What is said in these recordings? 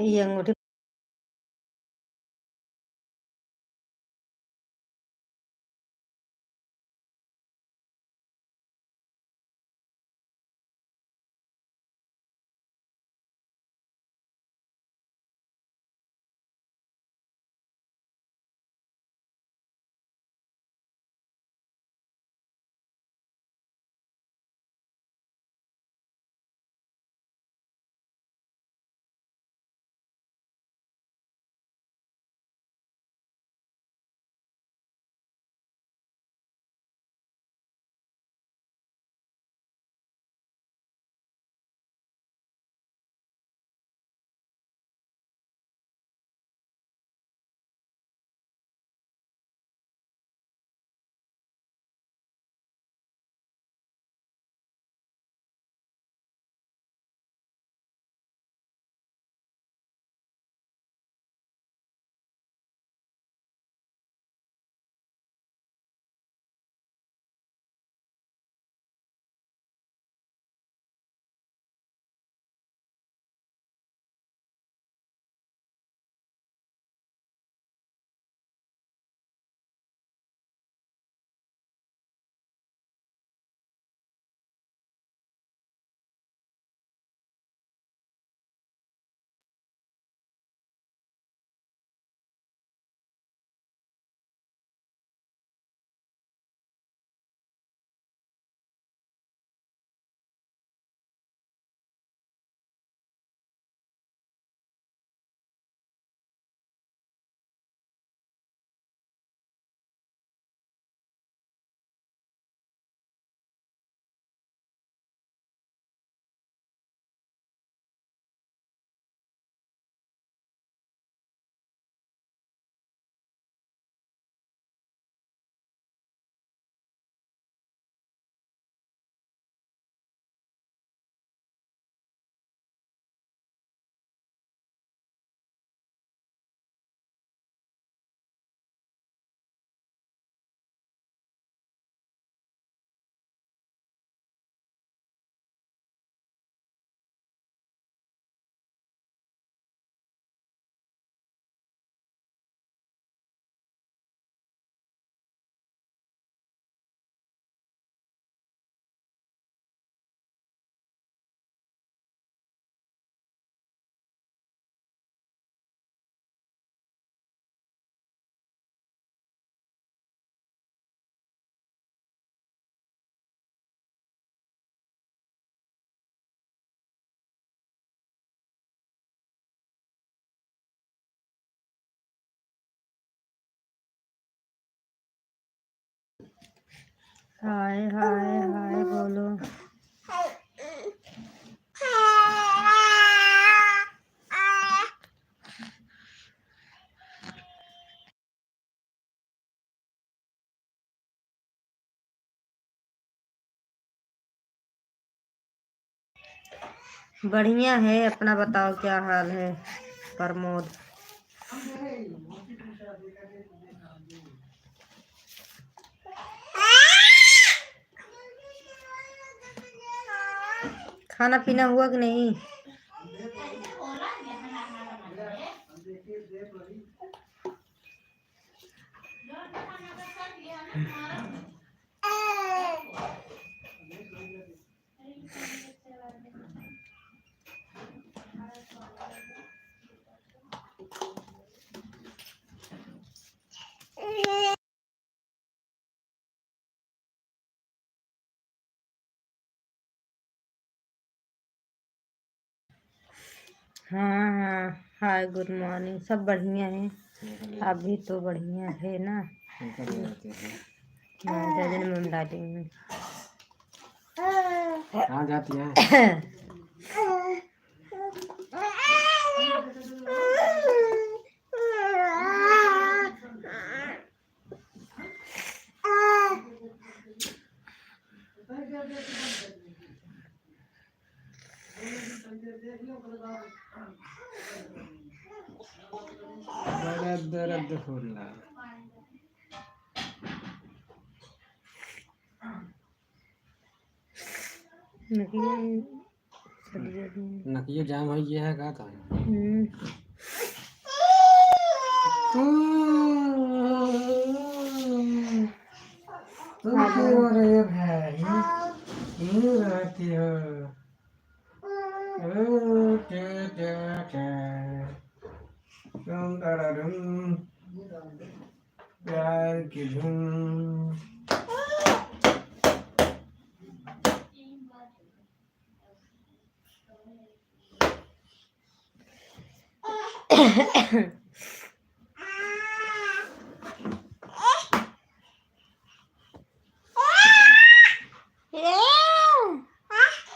ये अंगूठी हाय हाय हाय बोलो। बढ़िया है, अपना बताओ क्या हाल है प्रमोद। खाना पीना हुआ कि नहीं? हाँ हाँ हाय गुड मॉर्निंग, सब बढ़िया है। आप भी तो बढ़िया है ना? मैं में डाली हूँ। कहाँ जाती है? गद्द फूला नकिया जाम हो गया है का था तुम क्यों हो रहे हो भाई क्यों रहती हो तुम प्यार की धुन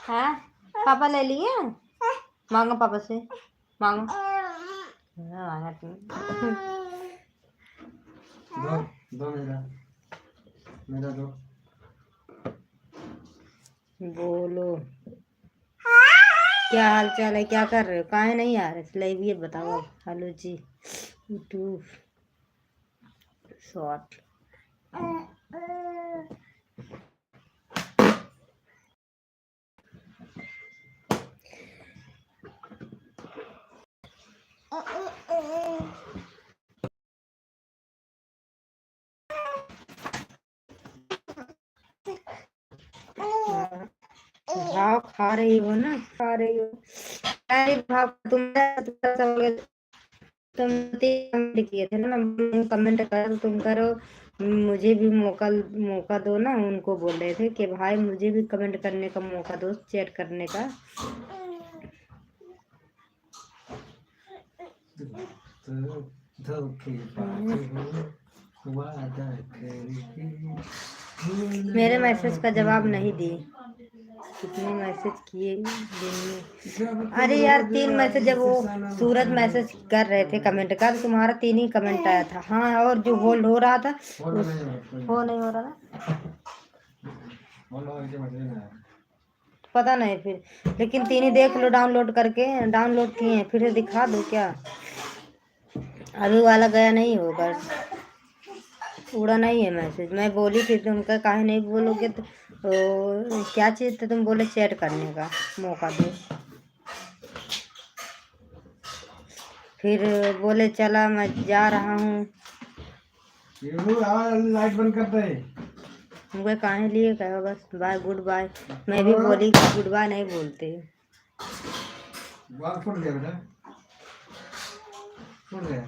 हाँ पापा ले लिए मांगो पापा से मांगो मांगा तुम दो मेरा दो बोलो क्या हाल चाल है क्या कर रहे हो काहे नहीं आ रहे सिलाई भी बताओ हेलो जी यूट्यूब शॉर्ट भाव खा रही हो ना खा रही हो अरे भाव तुम कमेंट किए थे ना मैं कमेंट करा तो तुम करो मुझे भी मौका दो ना उनको बोल रहे थे कि भाई मुझे भी कमेंट करने का मौका दो चैट करने का मेरे मैसेज का जवाब नहीं दिए कितने मैसेज किए दिन में अरे यार 3 मैसेज जब वो सूरज मैसेज कर रहे थे कमेंट का तो तुम्हारा 3 ही कमेंट आया था हाँ और जो होल्ड हो रहा था वो नहीं हो रहा था पता नहीं फिर लेकिन 3 ही देख लो डाउनलोड करके डाउनलोड किए हैं फिर से दिखा दो क्या अभी वाला गया नहीं होगा उड़ा नहीं है मैसेज मैं बोली थी तुमका काहे नहीं बोलोगे तो क्या चीज़ तो तुम बोले चैट करने का मौका दो फिर बोले चला मैं जा रहा हूँ लाइट बंद कर दे मुझे काहे लिए कहो बस बाय गुड बाय मैं भी बोली गुड बाय नहीं बोलते फुट गया बेटा फुट गया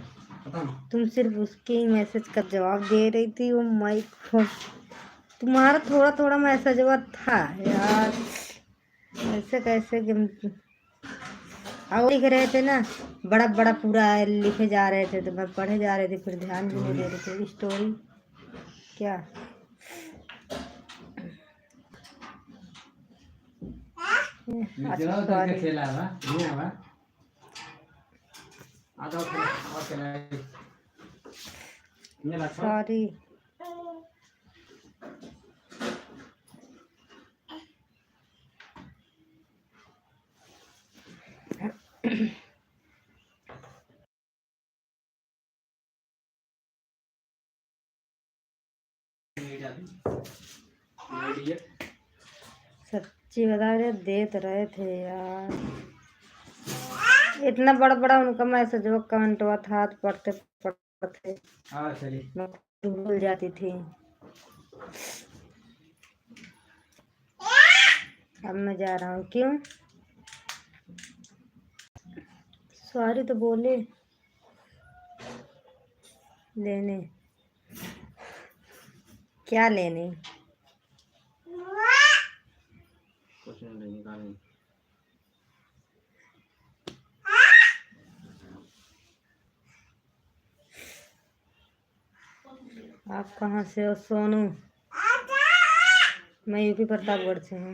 तुम सिर्फ उसके मैसेज का जवाब दे रही थी वो माइक तुम्हारा थोड़ा थोड़ा मैसेज था यार ऐसे कैसे और लिख रहे थे ना बड़ा बड़ा पूरा लिखे जा रहे थे तो मैं पढ़े जा रहे थे फिर ध्यान भी नहीं दे रहे थे स्टोरी क्या सॉरी सच्ची बता रहे देते रहे थे यार इतना बड़ा बड़ा उनका मैसेज वो कमेंट हुआ था तो पढ़ते पढ़ते भूल जाती थी अब मैं जा रहा हूँ क्यों सॉरी तो बोले लेने क्या लेने कुछ नहीं निकालेंगे आप कहाँ से हो सोनू मैं यूपी प्रतापगढ़ से हूँ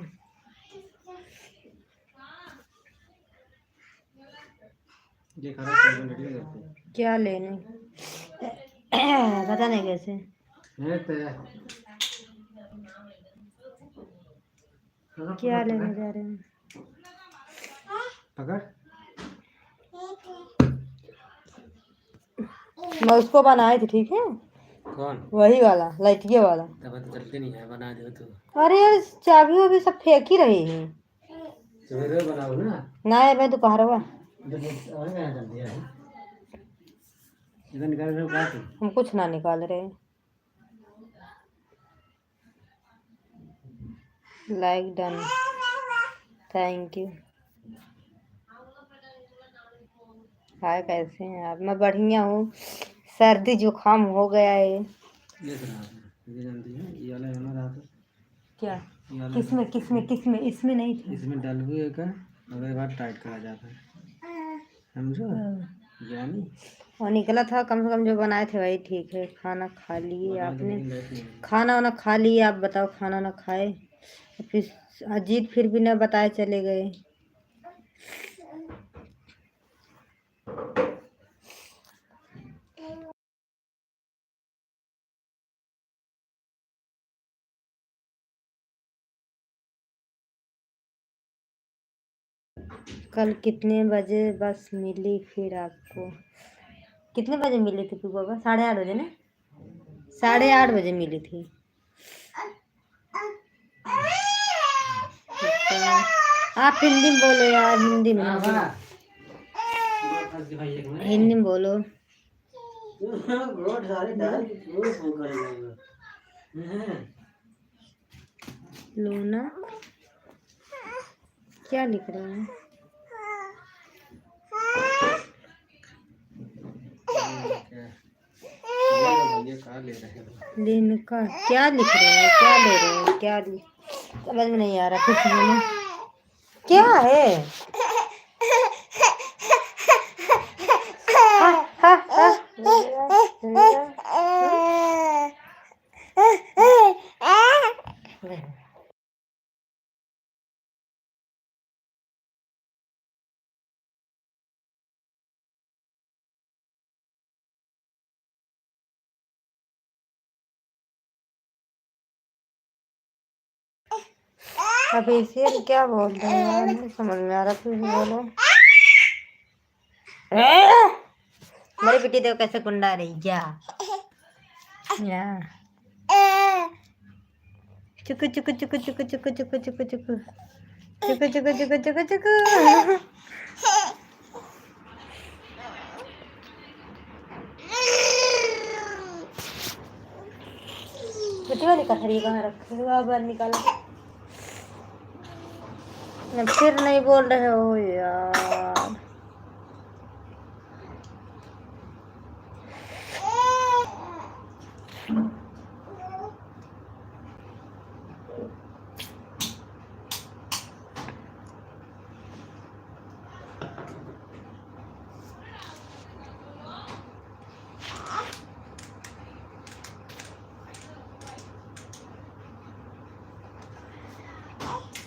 क्या लेने पता नहीं कैसे क्या लेने जा रहे हैं पकड़ मैं उसको बनाई थी, ठीक है, कौन? वही वाला लाइटिया वाला। तब तो चलते नहीं है, बना दो तो। अरे यार चाबी वाबी सब फेंक ही रही है। सवेरे बनाओ ना। ना मैं दोपहर हुआ इधर निकाल रहे हो क्या तुम? हम कुछ ना निकाल रहे। Like done, thank you. Hi कैसे हैं आप? मैं बढ़िया हूँ, सर्दी जुकाम हो गया है। ये जानती है ये वाला है ना रात क्या? ये वाला किसमें किसमें किसमें? इसमें नहीं था। इसमें डाल हुए का अगर बार टाइट करा जाता है, समझो जानी। और निकला था, कम से कम जो बनाए थे वही ठीक है। खाना खा लिए आपने? खाना वाना खा लिए? आप बताओ, खाना ना खाए? फिर अजीत फिर भी न बताए चले गए। कल कितने बजे बस मिली फिर आपको? कितने बजे मिली थी फिर बाबा? 8:30 बजे ना? 8:30 बजे मिली थी। आप हिंदी में बोलो यार, हिंदी में हिंदी में बोलो। लोना क्या लिख रहा है? लिनका क्या लिख रहे हैं? क्या ले रहे हैं? क्या समझ में नहीं आ रहा कुछ बोलो। क्या है? हा, हा, अब इसे क्या बोल रहे हैं यार, नहीं समझ में आ रहा, फिर बोलो। मेरी बेटी देखो कैसे कुंडा रही क्या? चुकु चुकु चुकु चुकु चुकु चुकु चुकु चुकु चुकु चुकु चुकु चुकु चुकु। बेटी वाली कथरी कहाँ रखे हो? बाहर निकालो। फिर नहीं बोल रहे हो यार।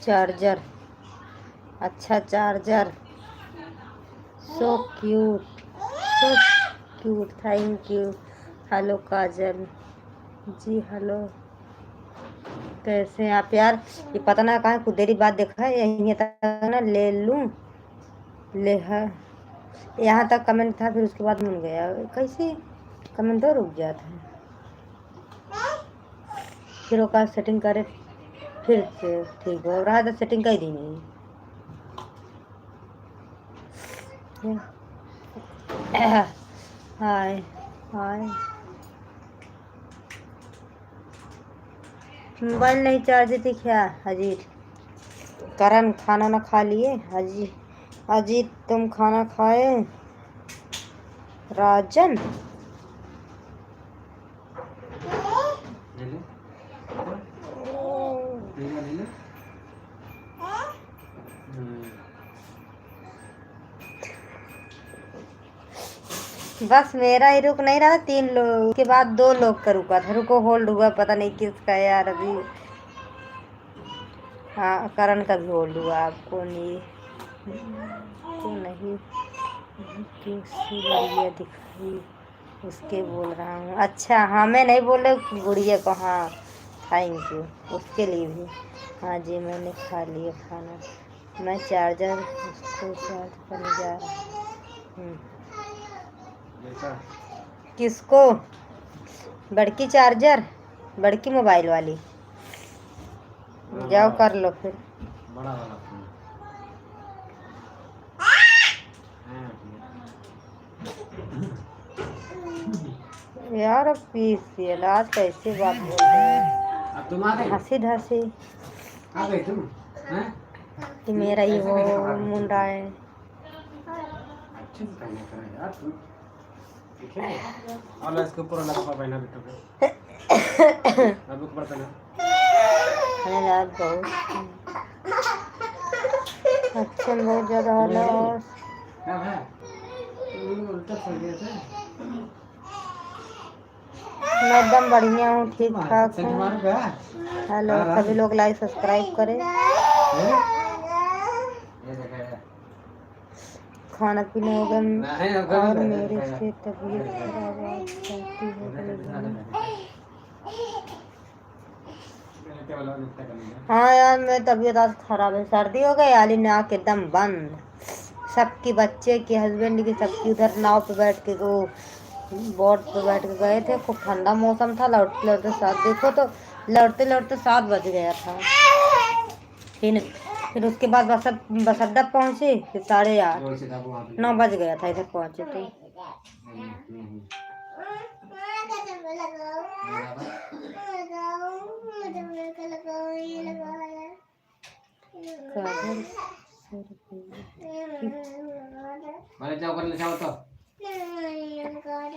चार्जर, अच्छा charger, so cute, so cute, thank you. Hello Kajal ji, hello, कैसे हैं आप यार? ये पता ना कहाँ कुछ देरी बाद देखा है, यहीं तक ना ले लूँ ले है, यहाँ तक कमेंट था, फिर उसके बाद मिल गया। कैसे कमेंट तो रुक जाता है, फिर वो सेटिंग करे फिर से ठीक हो रहा है, तो सेटिंग कर दी नहीं। हाय हाय। मोबाइल नहीं चार्ज थी क्या अजीत? करण खाना ना खा लिए? अजीत अजीत तुम खाना खाए? राजन बस मेरा ही रुक नहीं रहा, 3 लोग के बाद 2 लोग का रुका था। रुको होल्ड हुआ, पता नहीं किसका यार अभी। हाँ करण का भी होल्ड हुआ, आपको नहीं तो नहीं किसी गुड़िया दिखाई उसके बोल रहा हूँ। अच्छा हाँ मैं नहीं बोल रही गुड़िया को, हाँ थैंक यू उसके लिए भी। हाँ जी मैंने खा लिया खाना, मैं चार्जर उसको चार्ज करने जा रहा हूँ। किसको? बड़की चार्जर, बड़की मोबाइल वाली। जाओ कर लो फिर। बड़ा वाला फोन। यार पीसीएल आज कैसे बात बोल रहे हैं? अब तुम आ गई? हंसी ढासी आ गई तुम? हैं? कि मेरा ये वो मुंडा है। अच्छे से पहना करो यार तुम। ठीक है? और ला इसके ऊपर वाला कपड़ा पहना बेटा को। अब ऊपर पहना। अरे यार बहुत अच्छे में बहुत ज्यादा होला और क्या है? उल्टा पड़ गया था। मैं एकदम बढ़िया हूँ, ठीक ठाक सेंट हूँ। मार गया? हेलो, सभी लोग लाइक सब्सक्राइब करें। ये देखा है। खाना पीना हो गया नहीं, हो और गया। मेरे से तबीयत खराब हो जाती है। हाँ यार मेरी तबीयत आज खराब है, सर्दी हो गई, आली नाक एकदम बंद। सबकी बच्चे की, हस्बैंड की, सबकी उधर नाव पे बैठ के वो बोट पे बैठ के गए थे। खूब ठंडा मौसम था, लौटते लौटते 7, देखो तो लौटते लौटते 7 बज गया था। फिर उसके बाद बस अड्डा पहुँचे फिर 8:30 9 बज गया था इधर पहुँचे तो।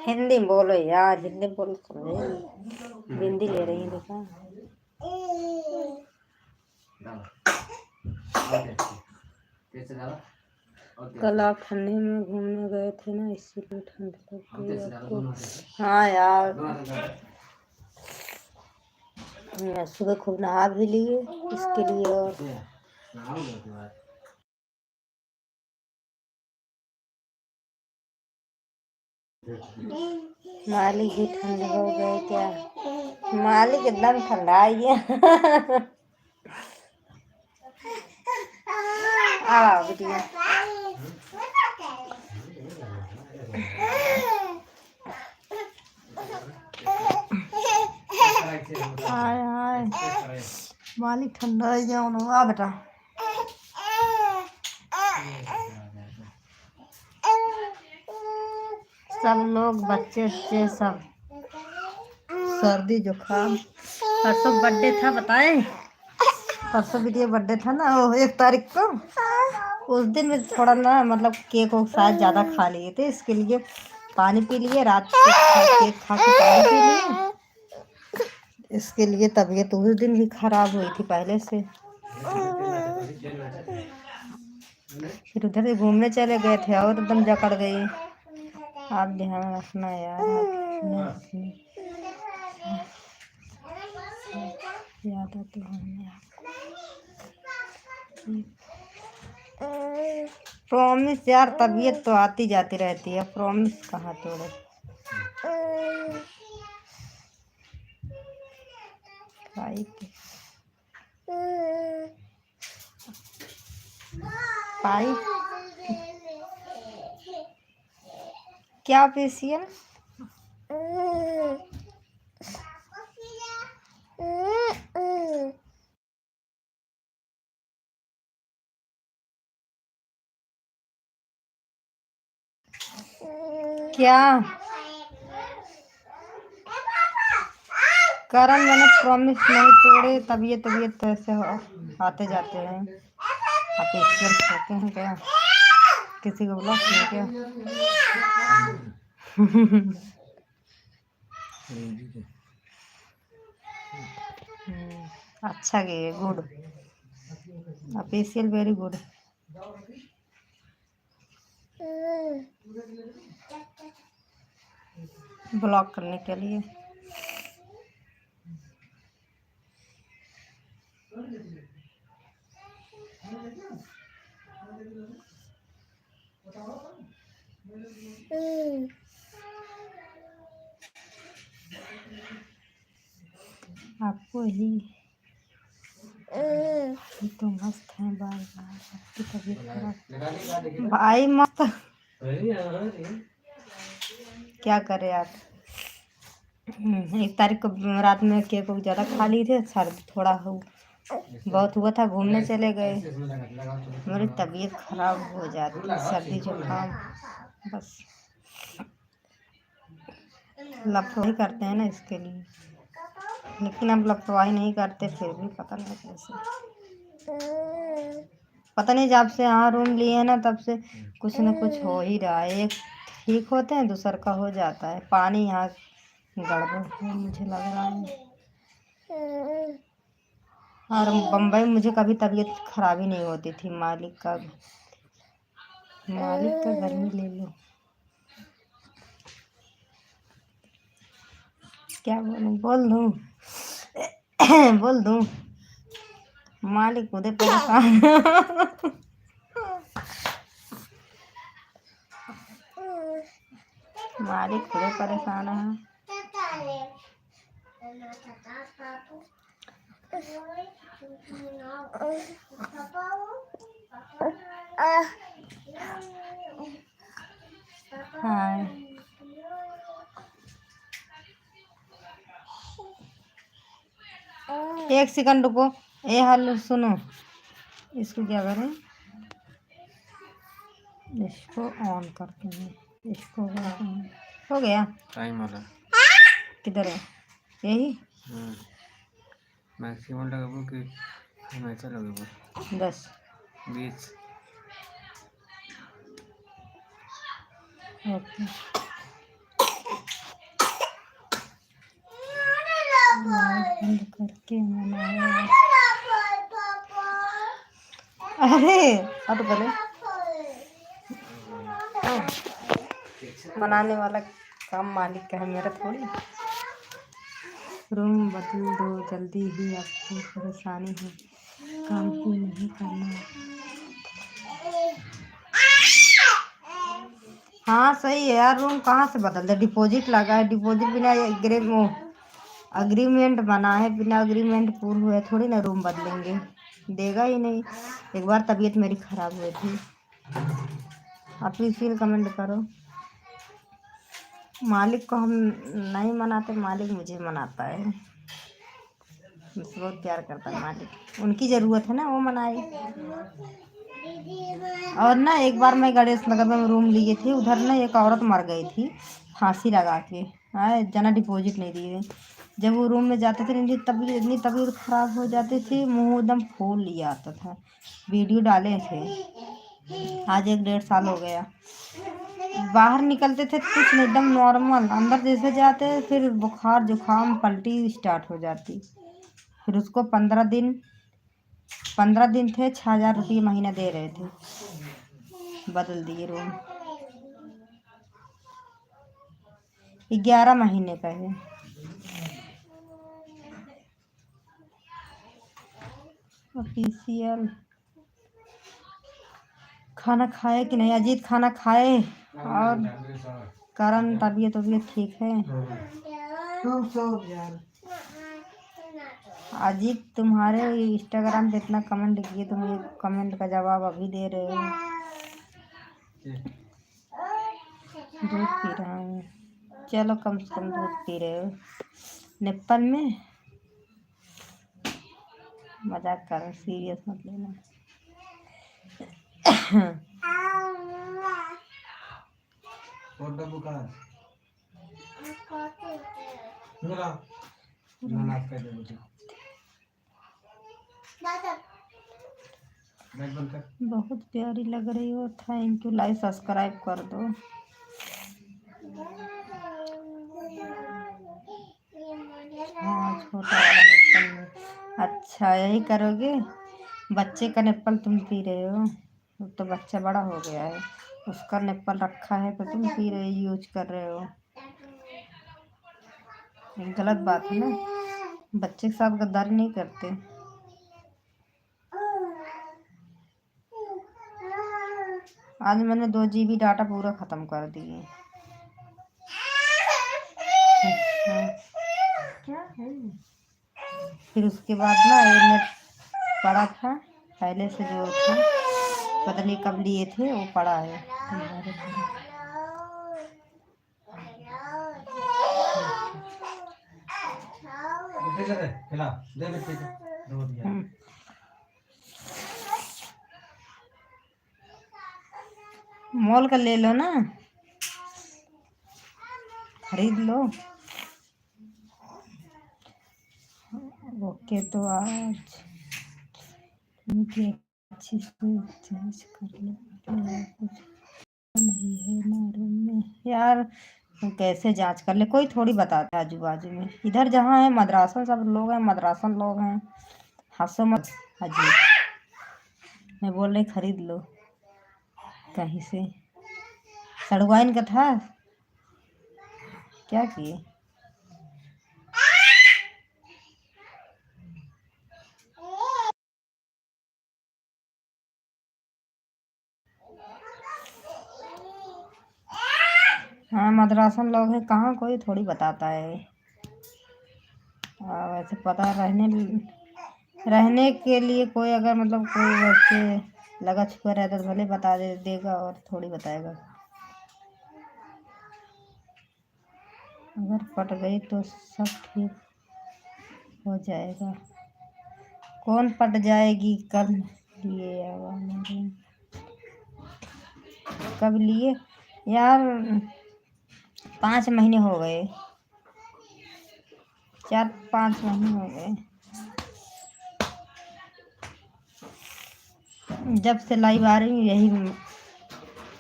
हिंदी में बोलो यार, हिंदी में बोलो समझे। हिंदी ले रही है देखा। कल आप ठंडी में घूमने गए थे ना, इसीलिए ठंड लग गई आपको। हाँ यार सुबह खूब नहा भी लिए इसके लिए। और मालिक भी ठंड हो गए क्या? मालिक एकदम ठंडा है। बिटिया हाय हाय मालिक ठंडा है गया आ बेटा। सब लोग बच्चे बच्चे सब सर्दी जुकाम। परसों बर्थडे था बताए, परसों भी बर्थडे था ना, वो 1 तारीख को। उस दिन में थोड़ा ना मतलब केक को शायद ज़्यादा खा लिए थे, इसके लिए पानी पी लिए। रात को केक खा के पानी पी लिए, इसके लिए तबीयत उस दिन भी खराब हुई थी पहले से। फिर उधर से घूमने चले गए थे और एकदम जकड़ गई। आप ध्यान रखना यार, याद आते होंगे। प्रॉमिस यार, तबीयत तो आती जाती रहती है, प्रॉमिस कहाँ तोड़े। पाइप क्या फेशियल? क्या करण, मैंने प्रॉमिस नहीं तोड़े। तबीयत तो ऐसे आते जाते हैं। आप फेशियल होते हैं क्या? किसी को ब्लॉक किया क्या? अच्छा गए, good. Facial very good. Block करने के लिए आपको ही तो मस्त है। बार बार आपकी तबीयत खराब भाई मस्त। क्या करे आप। 1 तारीख को रात में केक वेक ज़्यादा खा लिए थे, सर्दी थोड़ा हो बहुत हुआ था, घूमने चले गए, मेरी तबीयत खराब हो जाती, सर्दी जुकाम, बस लापरवाही करते हैं ना इसके लिए। लेकिन अब लापरवाही नहीं करते, फिर भी पता नहीं कैसे, पता नहीं जब से यहाँ रूम लिए हैं ना तब से कुछ न कुछ हो ही रहा है। एक ठीक होते हैं, दूसर का हो जाता है। पानी यहाँ गड़बड़ है मुझे लग रहा है। और बम्बई में मुझे कभी तबीयत खराब ही नहीं होती थी। मालिक का घर में ले लो। क्या बोलूं, बोल दूं बोल दूं, मालिक खुदे परेशान मालिक खुदे परेशान है। हाँ, एक सेकंड रुको। ए हेलो सुनो, इसको क्या करें, इसको ऑन करते हैं, इसको हो गया टाइम वाला किधर है, यही मैक्सिमम लगाबो कि हमेशा लगाबो 10 20। ओके। बंद करके मनाया। अरे अब पहले मनाने वाला काम मालिक का है, मेरा थोड़ी। रूम बदल दो जल्दी ही, आपको परेशानी है, काम ही नहीं करना। हाँ सही है यार, रूम कहाँ से बदल दे, डिपॉजिट लगा है, डिपॉजिट बिना अग्रीमेंट बना है, बिना अग्रीमेंट पूर्ण हुए थोड़ी ना रूम बदलेंगे, देगा ही नहीं। एक बार तबीयत मेरी खराब हुई थी। आप प्लीज फील कमेंट करो। मालिक को हम नहीं मनाते, मालिक मुझे मनाता है, मुझसे बहुत प्यार करता है मालिक, उनकी ज़रूरत है ना वो मनाए। और ना एक बार मैं गणेश नगर में रूम लिए थे, उधर ना एक औरत मर गई थी फांसी लगा के, हाँ जना डिपॉजिट नहीं दिए। जब वो रूम में जाते थे इतनी तबीयत खराब हो जाती थी, मुंह एकदम फूल लिया आता था, वीडियो डाले थे। आज 1 डेढ़ साल हो गया। बाहर निकलते थे कुछ नहीं, एकदम नॉर्मल, अंदर जैसे जाते फिर बुखार जुकाम पलटी स्टार्ट हो जाती। फिर उसको 15 दिन थे, 6,000 रुपये महीना दे रहे थे, बदल दिए रूम। 11 महीने का है। ऑफिशियल खाना खाए कि नहीं, अजीत खाना खाए, और करण तबीयत ठीक है। अजीत तुम्हारे इंस्टाग्राम पे इतना कमेंट किए, तुम ये कमेंट का जवाब अभी दे रहे हो। दूध पी रहा हूँ, चलो कम से कम दूध पी रहे हो। नेपाल में मजाक कर रहे, सीरियस मत लेना। बहुत प्यारी लग रही हो, थैंक यू, लाइक सब्सक्राइब कर दो। हाँ छोटा वाला निप्पल में, अच्छा यही करोगे। बच्चे का निप्पल तुम पी रहे हो, अब तो बच्चा बड़ा हो गया है, उसका निप्पल रखा है तो तुम पी रहे, यूज कर रहे हो, गलत बात है ना। बच्चे के साथ गद्दारी नहीं करते। आज मैंने 2 GB डाटा पूरा ख़त्म कर दिए। क्या है? फिर उसके बाद ना ये नेट पड़ा था पहले से, जो था पता नहीं कब लिए थे, वो पड़ा है हमारे। ठीक है खिला दे बेटे को दो दिया मॉल का ले लो ना, खरीद लो। ओके तो आज उनकी अच्छी से जांच कर लो, कुछ नहीं है ना रूम में यार। कैसे जांच कर ले, कोई थोड़ी बताता है आजू बाजू में। इधर जहाँ है मद्रासन सब लोग हैं, मद्रासन लोग हैं, हंसो मत। अजी मैं बोल रही खरीद लो कहीं से। सड़वाइन का था क्या किए? हाँ मद्रासन लोग हैं, कहाँ कोई थोड़ी बताता है। वैसे पता रहने के लिए कोई अगर मतलब कोई वैसे लगा छुपा रहता तो भले बता देगा, और थोड़ी बताएगा। अगर पट गई तो सब ठीक हो जाएगा। कौन पट जाएगी? कब लिए कब लिए यार? 5 महीने हो गए, 4-5 महीने हो गए जब से लाइव आ रही हूँ यही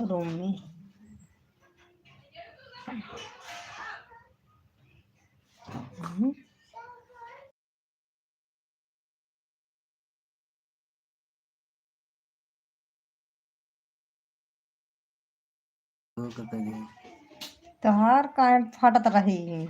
रूम में। तोहार काहे फटत रही है?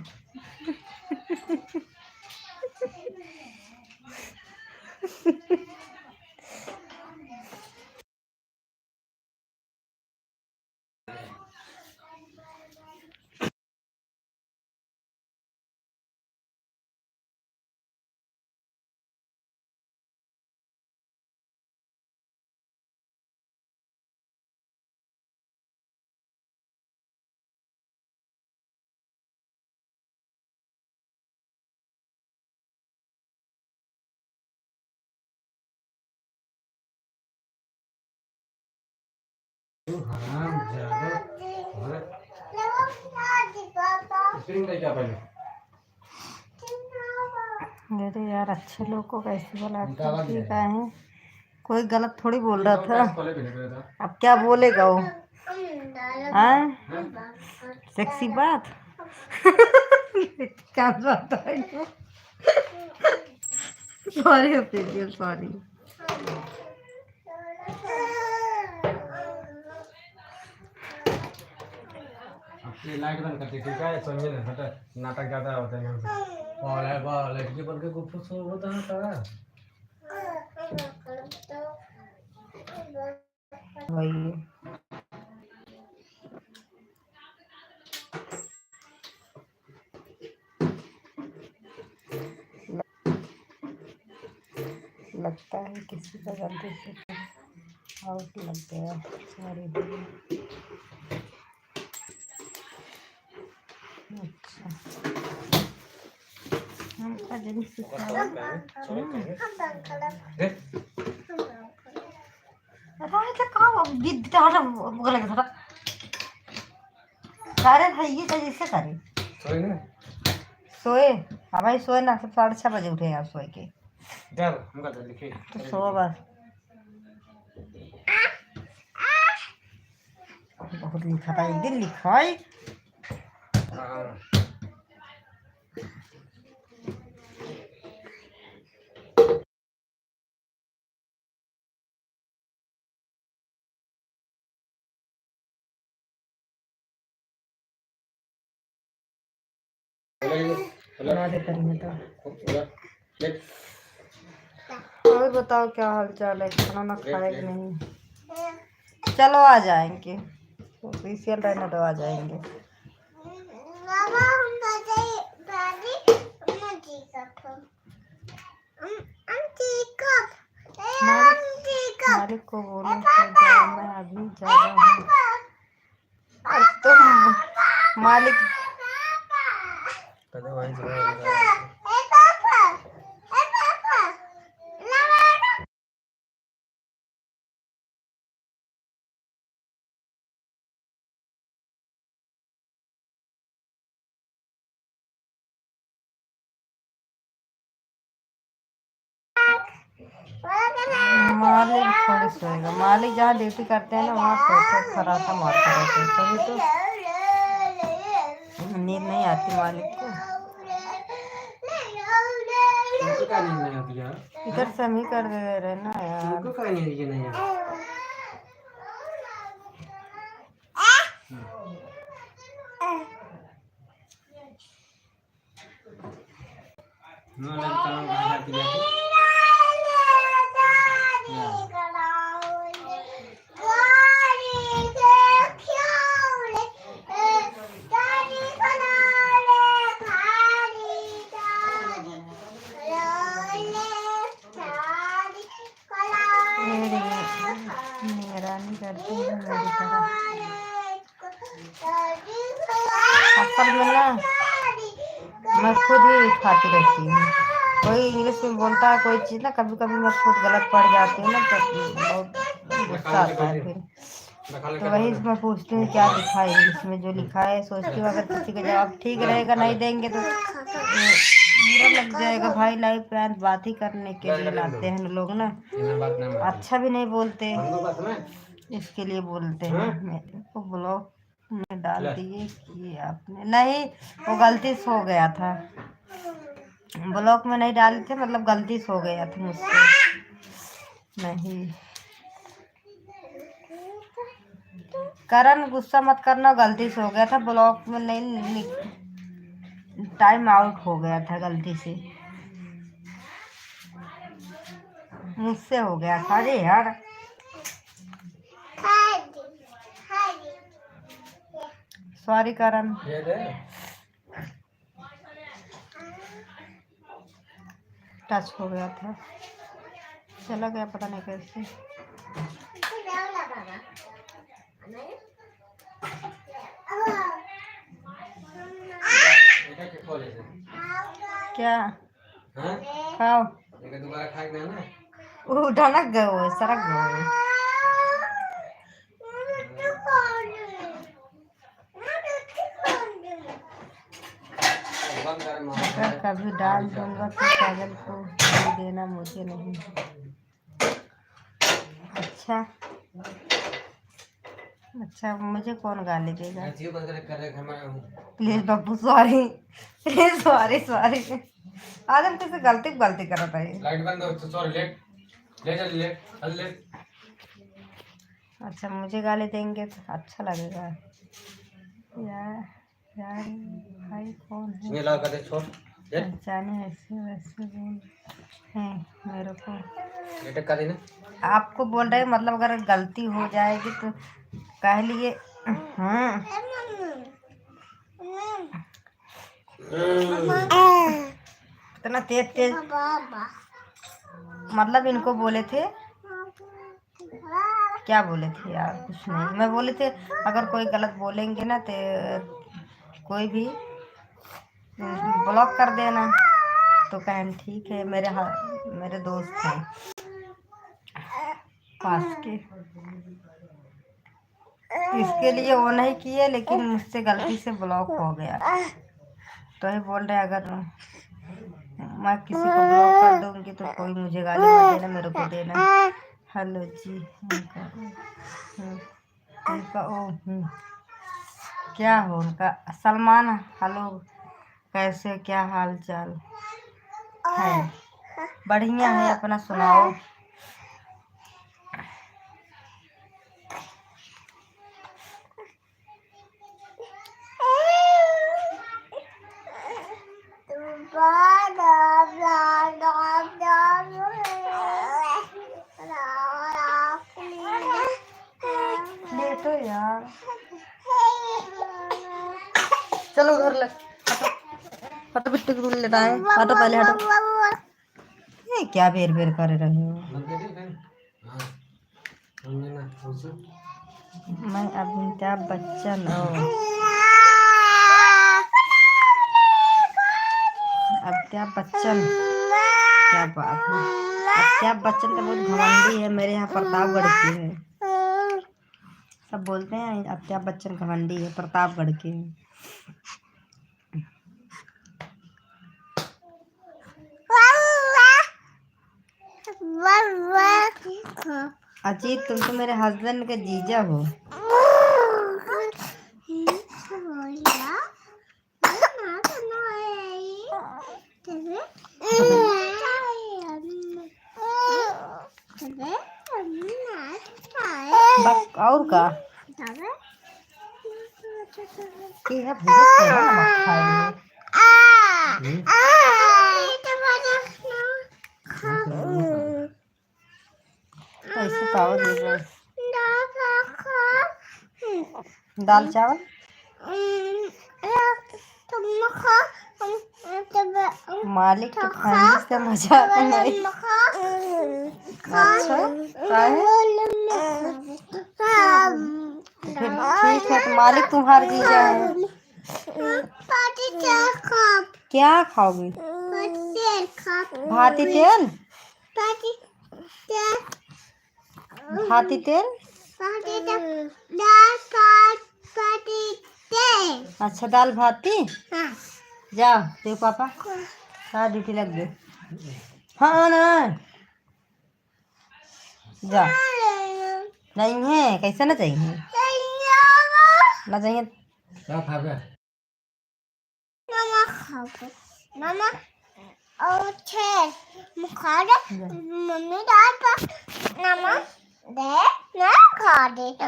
हराम ज्यादा स्क्रीन का क्या पहले। अरे यार अच्छे लोग को कैसे बोला? ठीक है, कोई गलत थोड़ी बोल रहा था। अब क्या बोलेगा वो? हाँ सेक्सी बात। क्या बात है? सॉरी प्रीति, सॉरी। ये लाइट बंद करते ठीक है, समझे ना? हटा नाटक ज्यादा होता है यहाँ पे। और लाइट के बंद के गुफ्त सो होता है का वही लगता है किसी का गलती से आउट लग गया। सॉरी। अच्छा हम अजन सिखाओ। सारे भाई ये कैसे करे? सोए? हाँ भाई सोए ना, सब 6:30 बजे उठे यार सोए के। तो सो बस। बहुत लिखा था एक दिन, लिखाई बना दे करेंगे तो। और बताओ क्या हाल चाल है? खाना ना खाए कि नहीं? चलो आ जाएंगे, ऑफिशियल रहने तो आ जाएंगे। मालिक को बोलो तो जाओ, मैं अभी जा रहा हूँ। तो मालिक मालिक थोड़ी सोएगा, मालिक जहाँ ड्यूटी करते हैं ना वहाँ सोते खराटा मारते रहते हैं, तभी तो नींद नहीं आती मालिक को। तुमको क्या नींद नहीं आती यार? इधर से हम ही कर दे रहे ना यार। तुमको क्या नींद नहीं आती? ना लगता है बाहर की जाती। निगरानी करती है मेरी तरह। असल में ना मैं खुद ही उठाती रहती हूँ। कोई इंग्लिश में बोलता है कोई चीज़ ना, कभी कभी मैं खुद गलत पढ़ जाती हूँ ना, तो बहुत गुस्सा आता है फिर। तो वही मैं पूछती हूँ क्या लिखा है इंग्लिश में, जो लिखा है सोचती हूँ अगर किसी का जवाब ठीक रहेगा, नहीं देंगे तो बुरा लग जाएगा। भाई लाइव पे बात ही करने के लिए लाते हैं लोग ना, अच्छा भी नहीं बोलते, इसके लिए बोलते हैं। मेरे को ब्लॉक में डाल दिए कि आपने नहीं, वो गलती से हो गया था, ब्लॉक में नहीं डाले थे, मतलब गलती से हो गया था मुझसे। नहीं करण गुस्सा मत करना, गलती से हो गया था, ब्लॉक में नहीं, टाइम आउट हो गया था गलती से, मुझसे हो गया था। अरे यार सॉरी करण। टच हो गया था, चला गया पता नहीं कैसे। क्या खाओ, वो ढनक गए हो, सरक गए हो। अगर कभी डाल दूंगा तो काजल को ही देना, मुझे नहीं। अच्छा अच्छा, मुझे कौन गाली देगा? Please Babbu sorry, please sorry sorry. आज हम किसी गलती करता है। लाइट बंद हो तो सॉरी, ले अच्छा मुझे गाली देंगे तो अच्छा लगेगा यार। यार भाई कौन है पहचाने, ऐसे वैसे बोल हैं मेरे को। आपको बोल रहे मतलब अगर गलती हो जाएगी तो कह लिए। इतना तेज तेज मतलब इनको बोले थे, क्या बोले थे यार? कुछ नहीं, मैं बोले थे अगर कोई गलत बोलेंगे ना तो कोई भी ब्लॉक कर देना, तो कहें ठीक है। मेरे दोस्त हैं पास के, इसके लिए वो नहीं किए, लेकिन मुझसे गलती से ब्लॉक हो गया। तो ये बोल रहे अगर मैं किसी को ब्लॉक कर दूंगी तो कोई मुझे गाली मत देना, मेरे को देना। हेलो जी, उनका क्या हो उनका सलमान, हेलो कैसे, क्या हाल चाल है? बढ़िया है, अपना सुनाओ। ले तो यार, चलो उधर ले, हटो बिट्टू को लेटा है, हटो पहले हटो। ये क्या बेर बेर कर रहे हो? मैं अमिताभ बच्चन हूँ। अमिताभ बच्चन, क्या बात है? अमिताभ बच्चन तो बहुत घमंडी है, मेरे यहाँ प्रतापगढ़ की है। सब बोलते हैं अमिताभ बच्चन घमंडी है, प्रतापगढ़ के हैं। अजीत तुम तो मेरे हस्बैंड के जीजा हो। बस और का की है भैया तेरा नमक खाए ऐसे पावर दे दो। दाल चावल मालिक के खाने से मजा नहीं। अच्छा फिर ठीक है तो मालिक तुम्हारे जीजा है। क्या खाओगी? भाती तेल भाती तेल। अच्छा दाल भाती। जाओ देखो पापा हाँ ड्यूटी लग गई। हाँ ना जा नहीं है कैसे ना चाहिए ना चाहिए। क्या खा गया?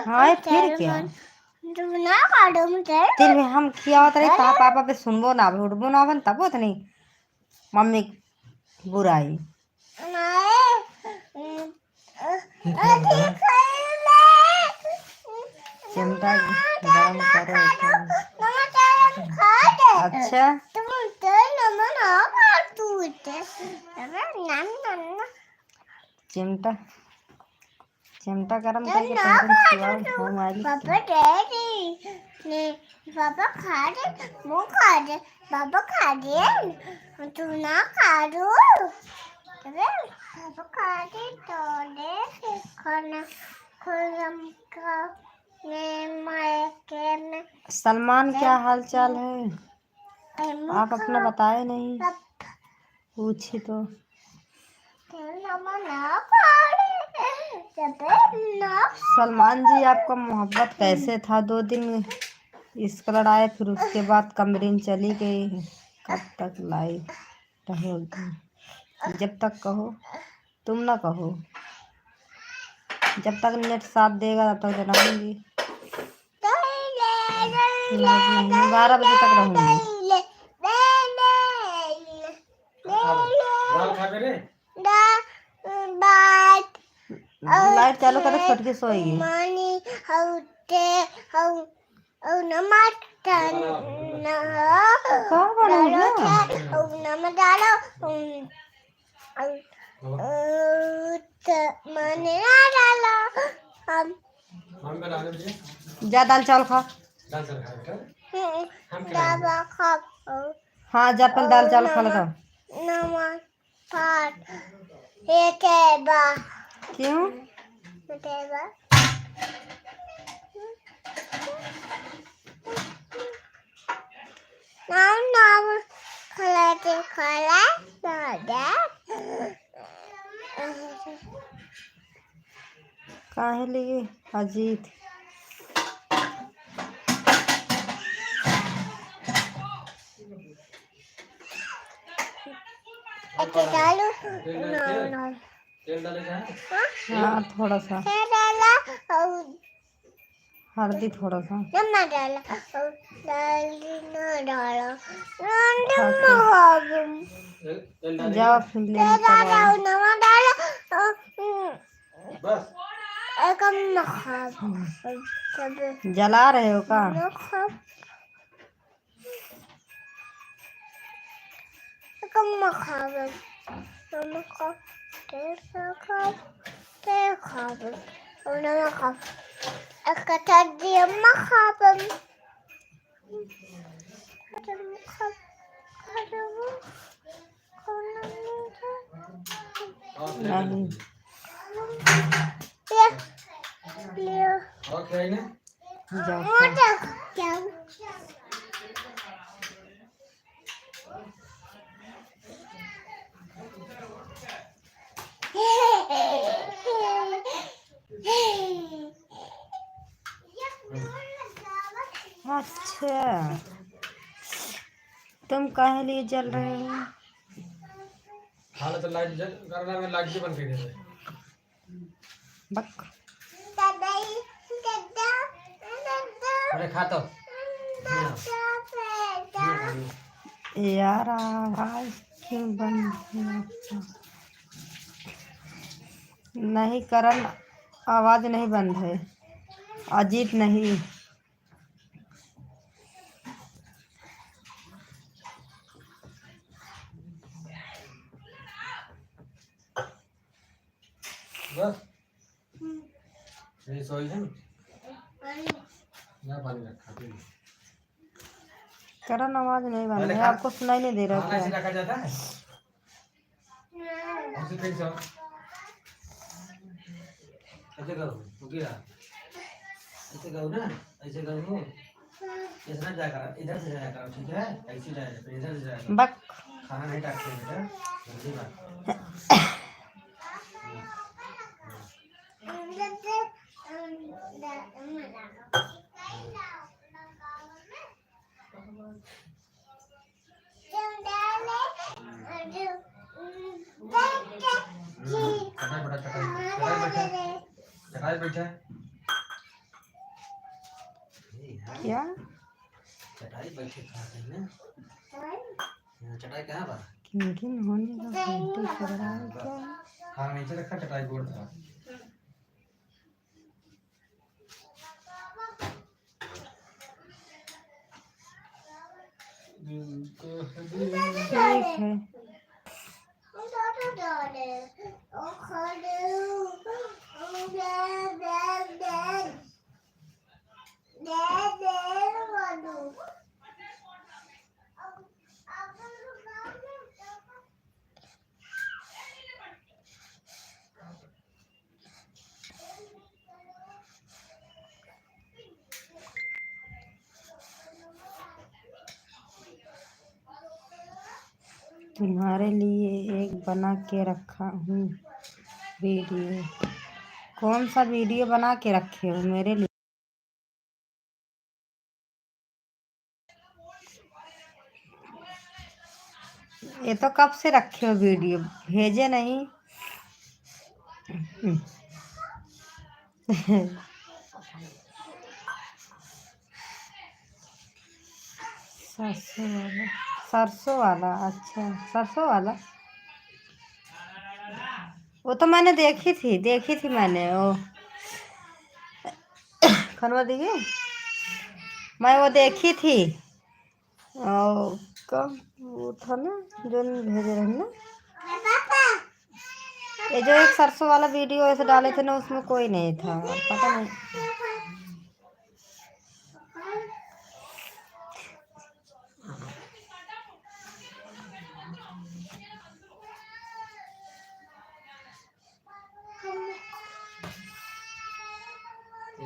हाँ फिर क्या तेल में हम किया रहे कहा पापा पे सुनबो ना उठबो ना बन तब नहीं मम्मी बुराई। चिमटा गरम करो। अच्छा चिमटा चिमटा गरम करके तुम खिलाओ हो मालिक। पापा खा दे वो खा दे पापा खा दे तू ना खा दो पापा खा दे तो दे खाना खाना सलमान क्या हाल चाल है? आप अपना बताए नहीं पूछी तो। सलमान जी आपका मोहब्बत कैसे था? 2 दिन इसका लड़ाई फिर उसके बाद कमरीन चली गई। कब तक लाइव रहोगी? जब तक कहो तुम ना कहो जब तक नेट साथ देगा तब तक रहूंगी। 12 बजे तक रहूंगी। लाइट चालू कर छोटकी सोएगी। जा दाल चावल खा। हाँ जा पहले दाल चावल खा लगा। क्यों? काहे लिए अजीत हाँ थोड़ा सा हल्दी थोड़ा सा जाओ फिर जला रहे हो का? नहीं जाओ अच्छा, तुम काहे लिए जल रहे हो? हाल तो लाइट जल करना में लाइट भी बंद कर दे। बक अरे खा तो यार, आवाज क्यों बंद है आपका? नहीं करण, आवाज नहीं बंद है। अजीत नहीं, बस ये सोई है ना पानी रखा पी लो। करण आवाज नहीं बंद है। आपको सुनाई नहीं दे रहा खाना ऐसे क्या? रखा जाता है ऐसे फिर सब ऐसे करो रुकी रहा ऐसे करो ना ऐसे करो ऐसे ना जाया करो इधर से जाया करो ठीक है ऐसे जाया फिर इधर से जाया करो बक खाना नहीं काटते बेटा जल्दी बात चटाई बड़ा चटाई बैठा क्या? चटाई बैठे खाते हैं ना चटाई कहाँ बा किन होने का घंटी कर रहा है क्या? खाना नीचे रखा चटाई गोड़ था ठीक है। तुम्हारे लिए एक बना के रखा हूँ वीडियो। कौन सा वीडियो बना के रखे हो मेरे लिए? ये तो कब से रखे हो वीडियो, भेजे नहीं? सरसों वाला, सरसों वाला, अच्छा सरसों वाला। वो तो मैंने देखी थी मैंने वो। खनवा देखिए, मैं वो देखी थी। और कब वो था ना जो भेजे रहे ना, ये जो एक सरसों वाला वीडियो ऐसे डाले थे ना, उसमें कोई नहीं था, पता नहीं।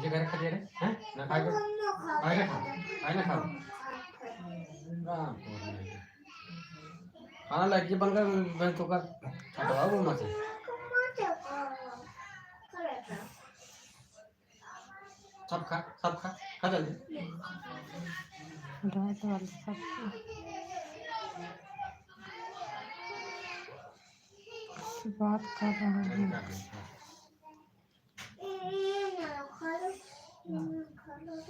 ये घर खा दे रहे हैं ना खाए आए ना खाओ खाना लाइट बनकर मैं तो कर हटवाओ वो मत सब खा जल्दी रात वाली सब्जी बात कर रहा हूँ।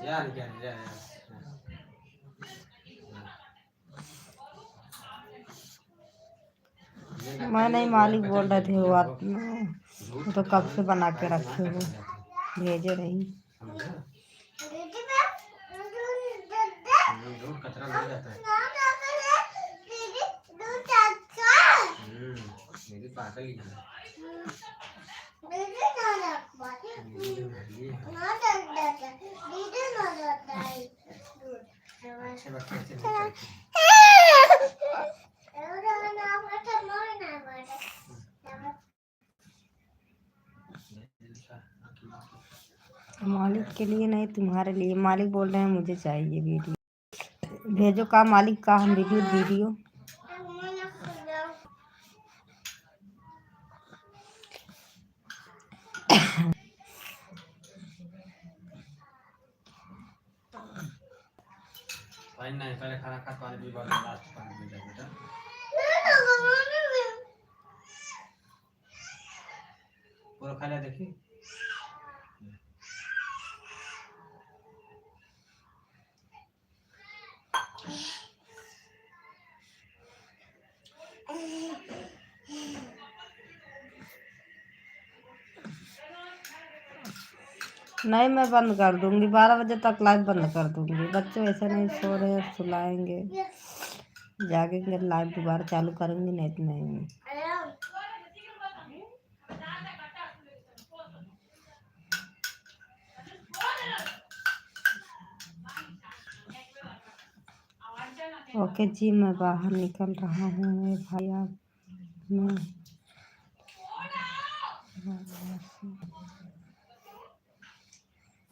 यार यार मैं नहीं, मालिक बोल रहे थे वो तो कब से बना के रखे हो, भेजे नहीं। कचरा नहीं जाता है मेरी पागल ही है अच्छे बच्चे अच्छे नहीं करते मालिक के लिए नहीं, तुम्हारे लिए। मालिक बोल रहे हैं मुझे चाहिए वीडियो, भेजो। का मालिक का हम वीडियो पानी नहीं, पहले खाना खा, पानी पी, बाद में लास्ट पानी पी जाए बेटा। पूरा खा लिया देखी। नहीं, मैं बंद कर दूंगी, 12 बजे तक लाइव बंद कर दूंगी। बच्चे वैसे नहीं सो रहे हैं, सुलाएंगे, जागेंगे, लाइव दोबारा चालू करेंगे, नहीं तो नहीं। ओके जी, मैं बाहर निकल रहा हूँ मेरे भाई। आप मैं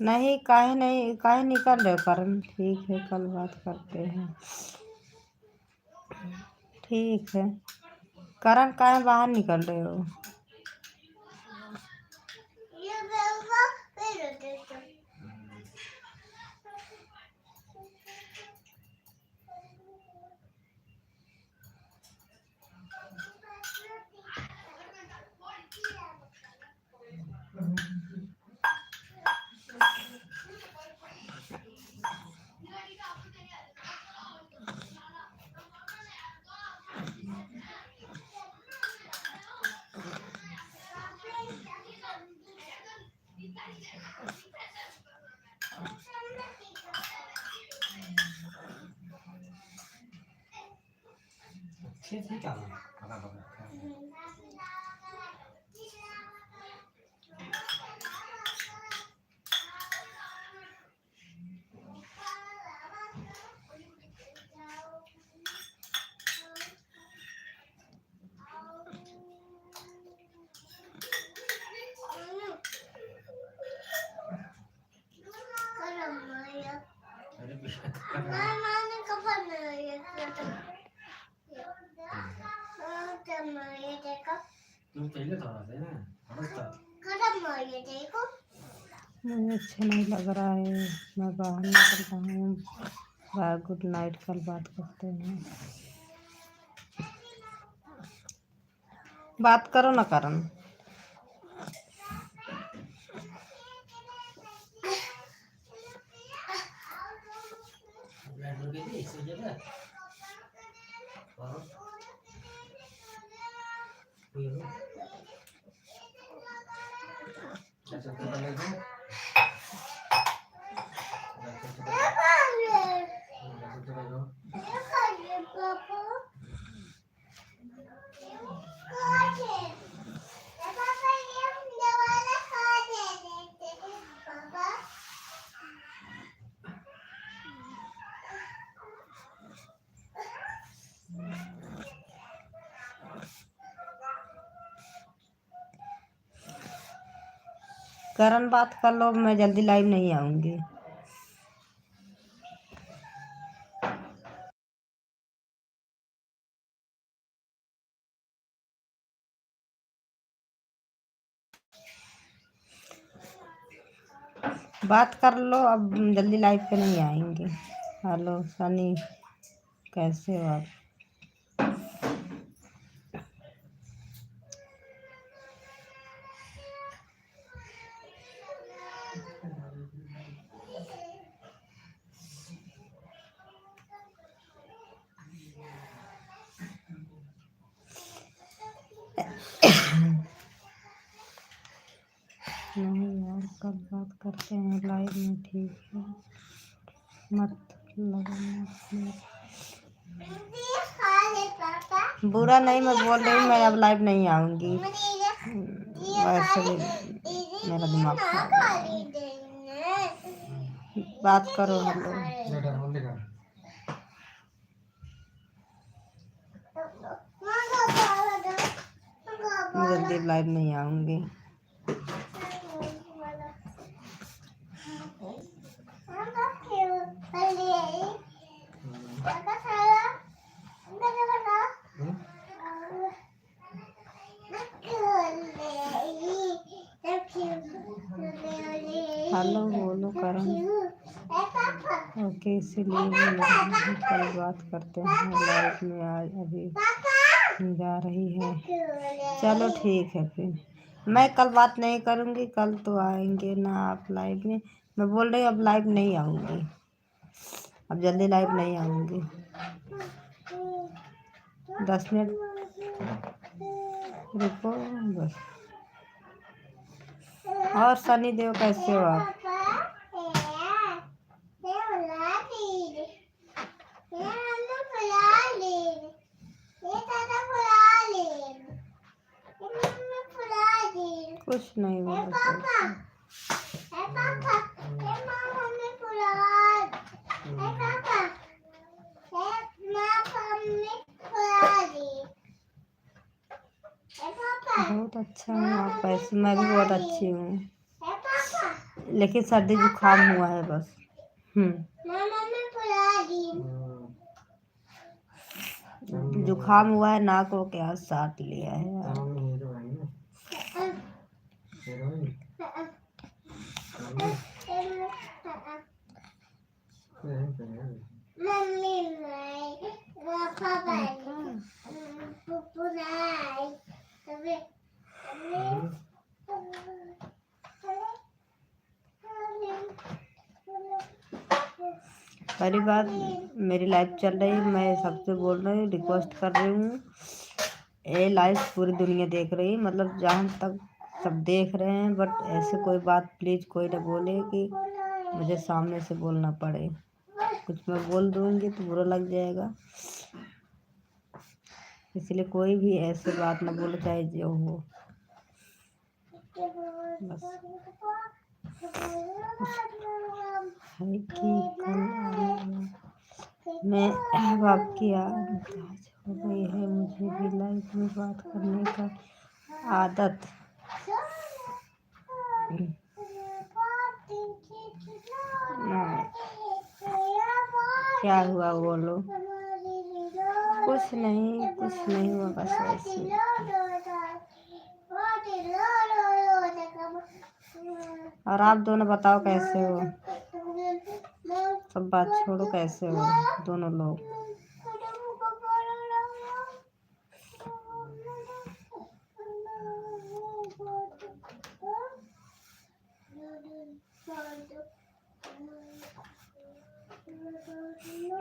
नहीं, काहे निकल रहे हो करण? ठीक है, कल बात करते हैं। ठीक है करण, काहे बाहर निकल रहे हो? ठीक है, क्या बड़ा बड़ा तुम चाहिए थोड़ा सा ना, थोड़ा सा। मुझे अच्छा नहीं लग रहा है, मैं बाहर निकल रहा हूँ। बाय, गुड नाइट, कल बात करते हैं। बात करो ना करण। करण, बात कर लो, मैं जल्दी लाइव नहीं आऊंगी। बात कर लो, अब जल्दी लाइव पे नहीं आएंगे। हेलो सनी, कैसे हो आप? नहीं यार, कल बात करते हैं लाइव में, ठीक है? मत लगाना। बुरा नहीं मैं बोल रही हूँ, मैं अब लाइव नहीं आऊंगी। वैसे भी मेरा दिमाग खराब है। बात करो। हेलो, मैं जल्दी लाइव नहीं आऊंगी। हेलो बोलो करण। ओके, इसीलिए बोल रही हूँ, कल बात करते हैं लाइफ में, आज अभी जा रही है। चलो ठीक है फिर, मैं कल बात नहीं करूँगी, कल तो आएंगे ना आप लाइव में। मैं बोल रही हूँ अब लाइव नहीं आऊँगी, अब जल्दी लाइव नहीं आऊँगी। 10 मिनट रुको बस। और सनी देव कैसे हो आप? कुछ नहीं बोला। बहुत अच्छा हूँ आप, वैसे मैं भी बहुत अच्छी हूँ, लेकिन सर्दी जुकाम हुआ है बस। जुकाम हुआ है, नाक को क्या साट लिया है यार। पहली बात, मेरी लाइफ चल रही है, मैं सबसे बोल रही हूँ, रिक्वेस्ट कर रही हूँ, ये लाइव पूरी दुनिया देख रही है, मतलब जहाँ तक सब देख रहे हैं, बट ऐसे कोई बात प्लीज़ कोई ना बोले कि मुझे सामने से बोलना पड़े। कुछ मैं बोल दूँगी तो बुरा लग जाएगा, इसलिए कोई भी ऐसे बात ना बोलो, चाहे जो हो। बस है कि कल मैं अब आपकी आदत हो गई है, मुझे भी लाइफ में बात करने का आदत। क्या हुआ बोलो? कुछ नहीं हुआ, बस ऐसे। और आप दोनों बताओ कैसे हो? सब बात छोड़ो, कैसे हो दोनों लोग?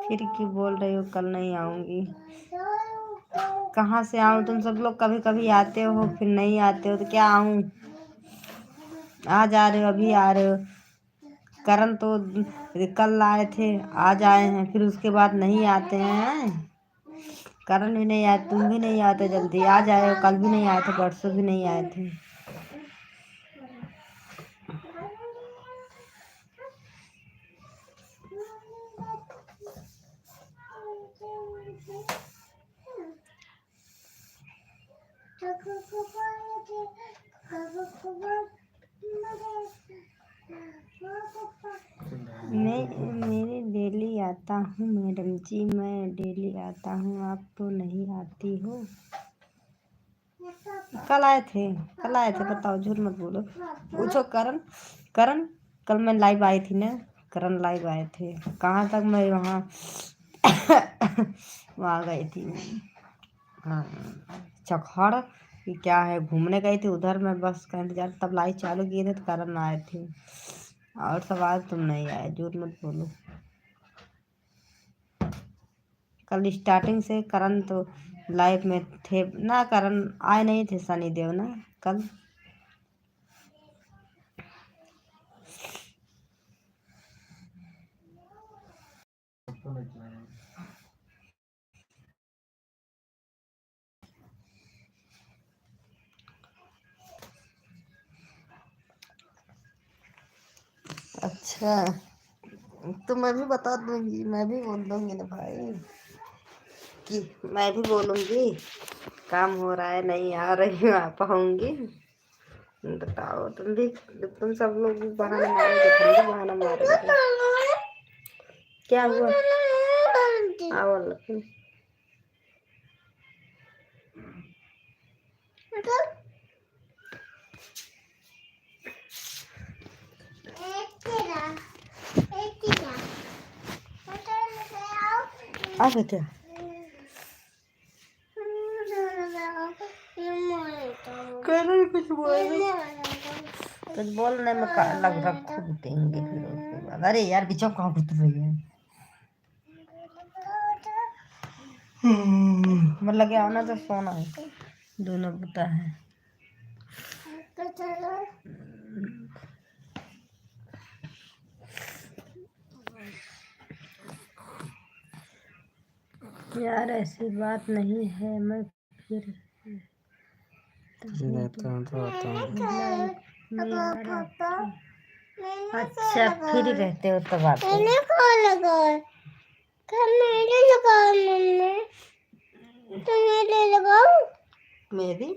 फिर क्यों बोल रही हो कल नहीं आऊँगी? कहाँ से आऊँ? तुम सब लोग कभी कभी आते हो, फिर नहीं आते हो, तो क्या आऊँ? आज आ रहे हो, अभी आ रहे हो। करण तो कल आए थे, आज आए हैं, फिर उसके बाद नहीं आते हैं। करण भी नहीं आए, तुम भी नहीं आते जल्दी। आज आए हो, कल भी नहीं आए थे, परसों भी नहीं आए थे। मेरे डेली आता हूँ मैडम जी, मैं डेली आता हूँ, आप तो नहीं आती हो। कल आए थे, बताओ, झूठ मत बोलो। पूछो करण कल मैं लाइव आई थी ना, करण लाइव आए थे। कहाँ तक मैं वहाँ वहाँ गई थी हाँ, चखड़ कि क्या है, घूमने गई थी उधर, मैं बस का इंतजार, तब लाइव चालू किए थे तो करण आए थे, और सब आज तुम नहीं आए, झूठ मत बोलो। कल स्टार्टिंग से करण तो लाइव में थे ना, करण आए नहीं थे, सनी देव ना कल। अच्छा, तो मैं भी बता दूंगी, मैं भी बोल दूंगी ना भाई, कि मैं भी बोलूंगी काम हो रहा है, नहीं आ रही हूँ, आ पाऊंगी। बताओ, तुम सब लोग बहाना मारोगे, तुम भी बहाना मारोगे। क्या हुआ? आओ लक्ष्मी। आ बेटा कुछ बोलने में लग रखू देंगे फिर उसके बाद। अरे यार बिचौ कहाँ घुस रही है। मतलब क्या होना तो सोना है दोनों पता है। यार ऐसी बात नहीं है। मैं फिर रहता हूँ तो आता हूँ। अच्छा फिर ही रहते हो तो बात है। मेरी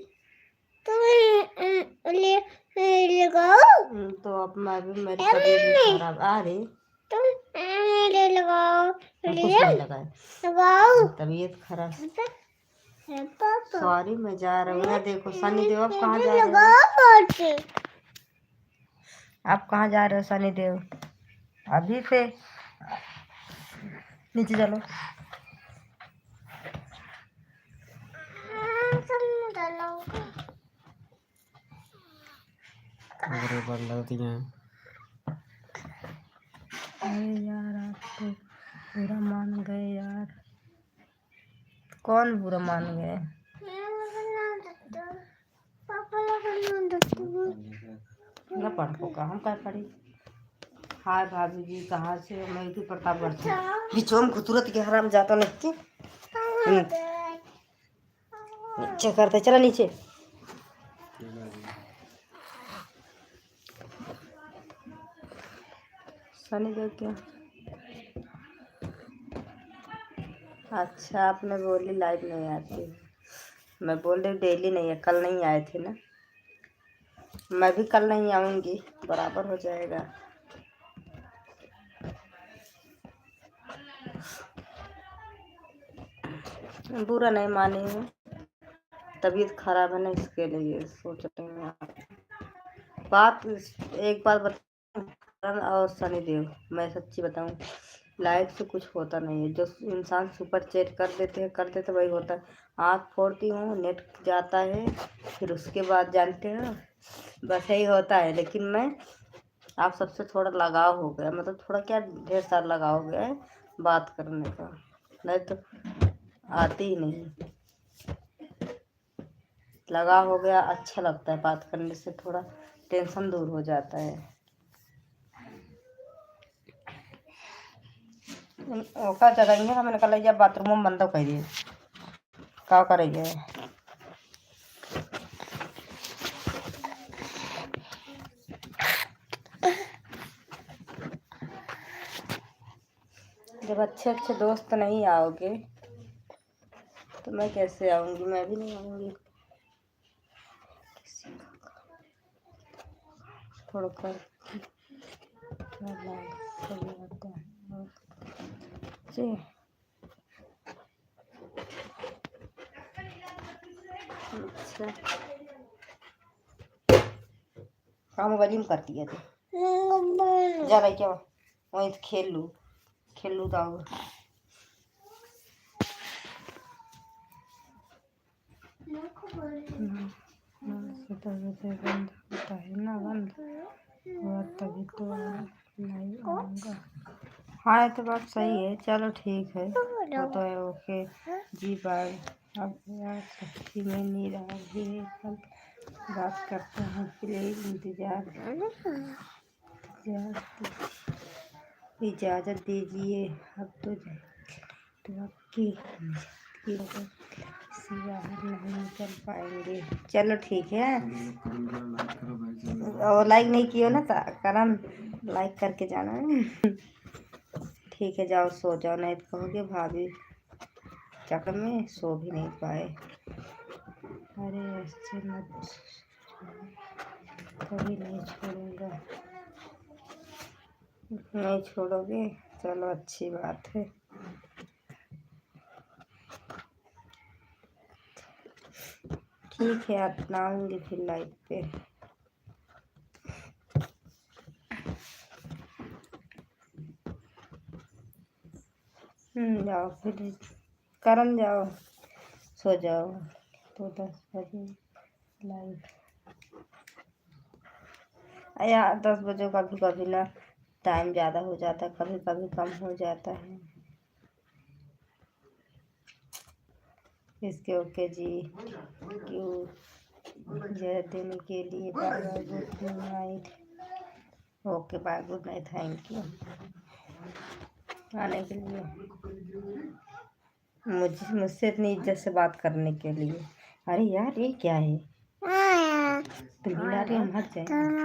तो अब मैं भी मेरी तबीयत भी खराब आ रही। कुछ नहीं लगाए तबीयत खराब। सॉरी मैं जा रहा हूँ ना। देखो सनी देव आप कहाँ जा रहे हो। आप कहाँ जा रहे हो सनी देव। अभी से नीचे चलो। अरे बार लगती हैं। अरे यार आप तो बुरा मान गए यार। कौन बुरा मान गए। न पढ़ को कहाँ क्या पढ़ी। हाय भाभी जी कहाँ से हो? मैं भी प्रतापगढ़ से। बिचों में खूबसूरत के हराम जाता नहीं। नीचे करते चला नीचे। सनी देव क्या। अच्छा आपने बोली लाइव नहीं आती। मैं बोल रही डेली नहीं है। कल नहीं आए थे ना। मैं भी कल नहीं आऊँगी बराबर हो जाएगा। बुरा नहीं मानी हूँ। तबीयत खराब है ना इसके लिए सोच रही हूँ। बात एक बात बताऊँ और सनी देव मैं सच्ची बताऊँ लाइफ से कुछ होता नहीं है। जो इंसान सुपर चैट कर देते वही होता है। आँख फोड़ती हूँ नेट जाता है फिर उसके बाद जानते हो बस यही होता है। लेकिन मैं आप सबसे थोड़ा लगाव हो गया। मतलब थोड़ा क्या ढेर सारा लगाव हो गया है बात करने का। नहीं तो आती ही नहीं। लगाव हो गया अच्छा लगता है बात करने से। थोड़ा टेंशन दूर हो जाता है। ओका जगह हमने कल जब बाथरूम में बंद कर दिए का करेंगे। जब अच्छे अच्छे दोस्त नहीं आओगे तो मैं कैसे आऊँगी। मैं भी नहीं आऊँगी। थोड़ा कर जी अच्छा काम गली में करती है तो जा रही क्या वहीं से खेल लूँ तो बंद होता है ना। बंद हुआ तभी तो नहीं आऊँगा। हाँ ये तो बात सही है। चलो ठीक है वो तो है। ओके जी बाय। अब यार सच्ची में नींद आ रही है। कल बात करते हैं प्लीज इजाज़त दीजिए। अब तो आपकी बाहर नहीं निकल पाएंगे। चलो ठीक है। और लाइक नहीं किया ना तो करम लाइक करके जाना है। ठीक है जाओ सो जाओ। नहीं तो कहोगे भाभी चक्कर में सो भी नहीं पाए। अरे ऐसे मत कभी नहीं छोड़ूंगा। नहीं छोड़ोगे चलो अच्छी बात है। ठीक है अपनाऊंगी फिर लाइफ पे। जाओ फिर, करन जाओ, सो जाओ। तो 10 बजे लाइट, यार 10 बजे कभी कभी ना टाइम ज़्यादा हो जाता है, कभी कभी कम हो जाता है। इसके ओके जी, क्यों जय देने के लिए, bye bye, good night. Okay bye, good night, thank you आने के लिए, मुझसे इतनी इज्जत से बात करने के लिए। अरे यार ये क्या है, तुम हिला रही, हम हट जाएंगे।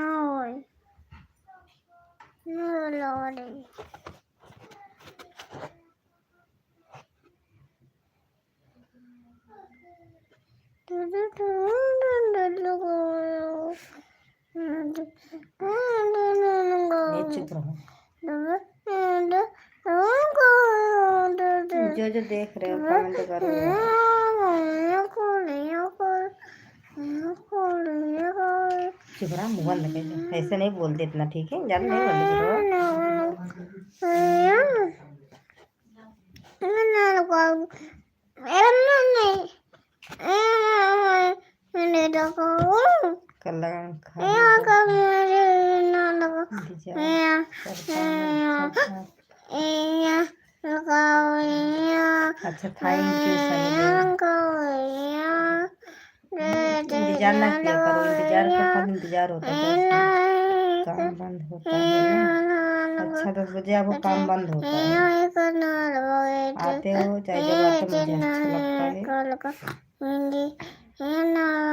चुप रहो, जो जो देख रहे हो कमेंट करो चुप रहा, मुँह बंद कर, ऐसे नहीं बोलते इतना, ठीक है, ज्यादा नहीं बोलते। कल अच्छा, थैंक यू सनी, इंतजार ना किया करो, इंतजार का फल इंतजार होता है, काम बंद होता है ना। अच्छा 10 बजे आपको काम बंद होता है, आते हो चाहे जब आते हो, मुझे अच्छा लगता है,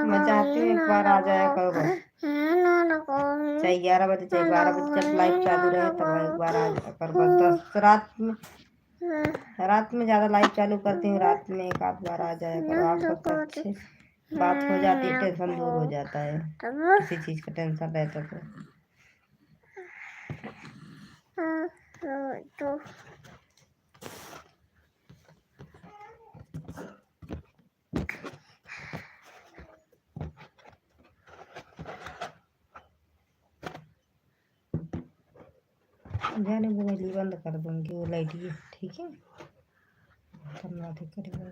मैं चाहती हूँ एक बार आ जाया करो बस, चाहे 11 बजे चाहे 12 बजे, जब लाइव चालू रहे तब एक बार आ जाया करो बस। 10 रात में ज़्यादा लाइव चालू करती हूँ, रात में एक आध बार आ जाया करो, आप सब तो अच्छे बात हो जाती है, टेंशन दूर हो जाता है, किसी चीज़ का टेंशन रहता तो जाने, मोबाइल ही बंद कर दूँगी, वो लाइट ही, ठीक है, करना तो करेगा।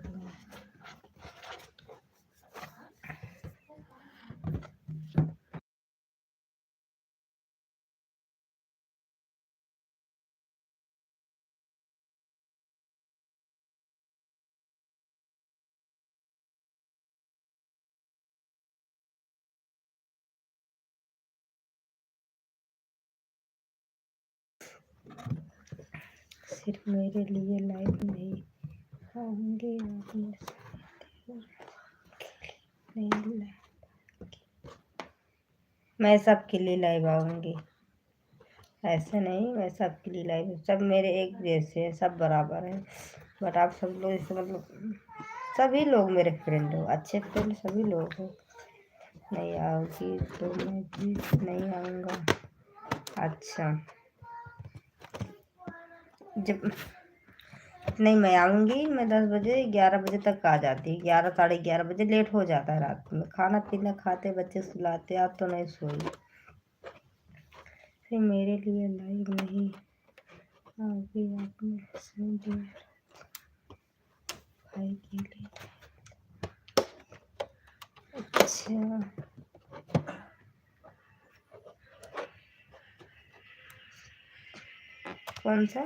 सिर्फ मेरे लिए लाइव नहीं आऊँगी, आप नहीं, मैं सबके लिए लाइव आऊँगी, ऐसे नहीं, मैं सबके लिए लाइव, सब मेरे एक जैसे हैं, सब बराबर हैं, बट आप सब लोग जैसे मतलब सभी लोग मेरे फ्रेंड हो, अच्छे फ्रेंड सभी लोग हो। नहीं आओगी तो मैं भी नहीं आऊँगा। अच्छा, जब नहीं मैं आऊँगी, मैं 10 बजे 11 बजे तक आ जाती, 11 साढ़े 11 बजे, लेट हो जाता है रात में, खाना पीना खाते, बच्चे सुलाते, आप तो नहीं सोई, फिर मेरे लिए लाइव नहीं आओगी, आपने सुन दिया भाई के लिए। अच्छा, कौन सा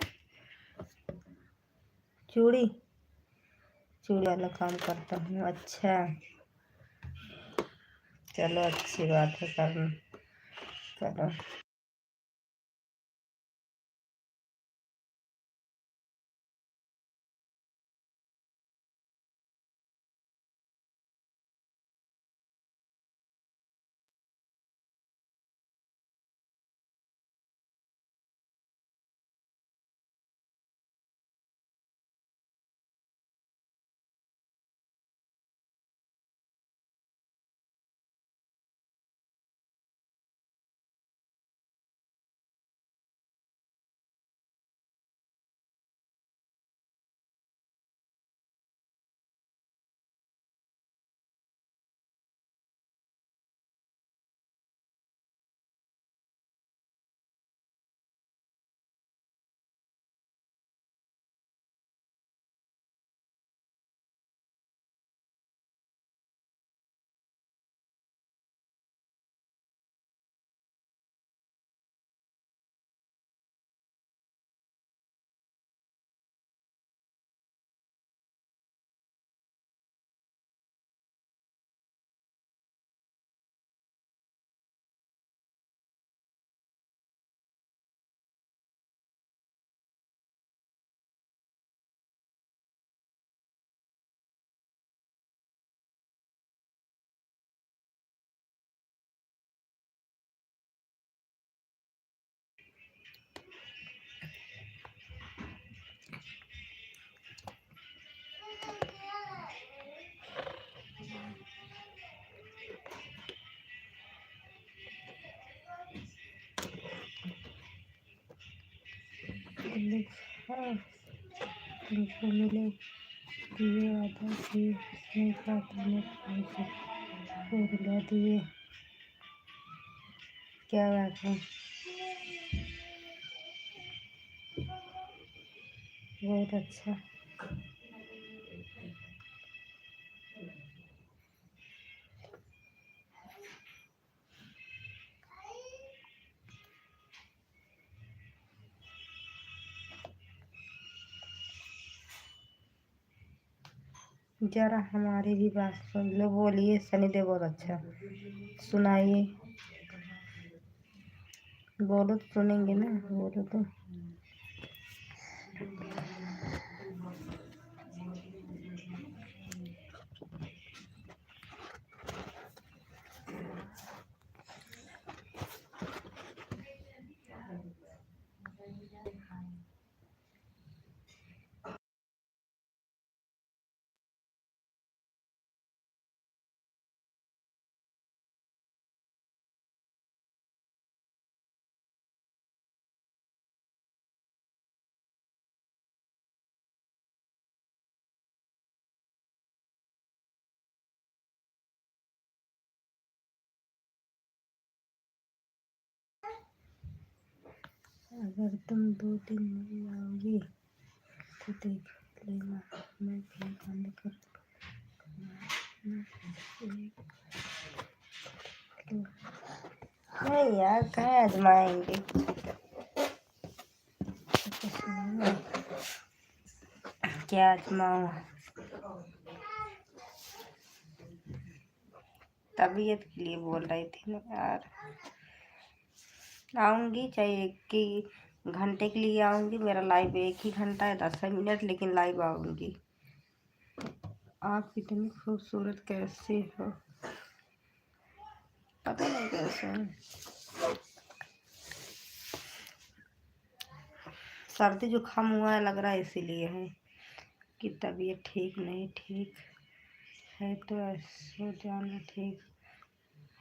चूड़ी, चूड़ी वाला काम करता हूँ, अच्छा चलो अच्छी बात है, करना करो। हाँ, तुमको मिले दिए आधा दिए नहीं क्या तुमने मुझे वो रुला दिए। क्या बात है? बहुत अच्छा। जरा हमारी भी बात सुन लो। बोलिए सनीदेव, बहुत अच्छा सुनाइए। बोलो तो सुनेंगे ना, बोलो तो। अगर तुम 2 दिन नहीं आओगी तो देख लेना, मैं फिर बंद कर नहीं यार, कहाँ आजमाएंगे। क्या आजमाऊँ? तबीयत के लिए बोल रही थी ना यार। आऊँगी, चाहे 1 ही घंटे के लिए आऊँगी। मेरा लाइव 1 ही घंटा है, 10 मिनट, लेकिन लाइव आऊँगी। आप इतनी खूबसूरत कैसे हो? पता नहीं कैसे। सर्दी जुकाम हुआ है लग रहा है, इसीलिए है कि तबीयत ठीक नहीं। ठीक है तो सो जाना, ठीक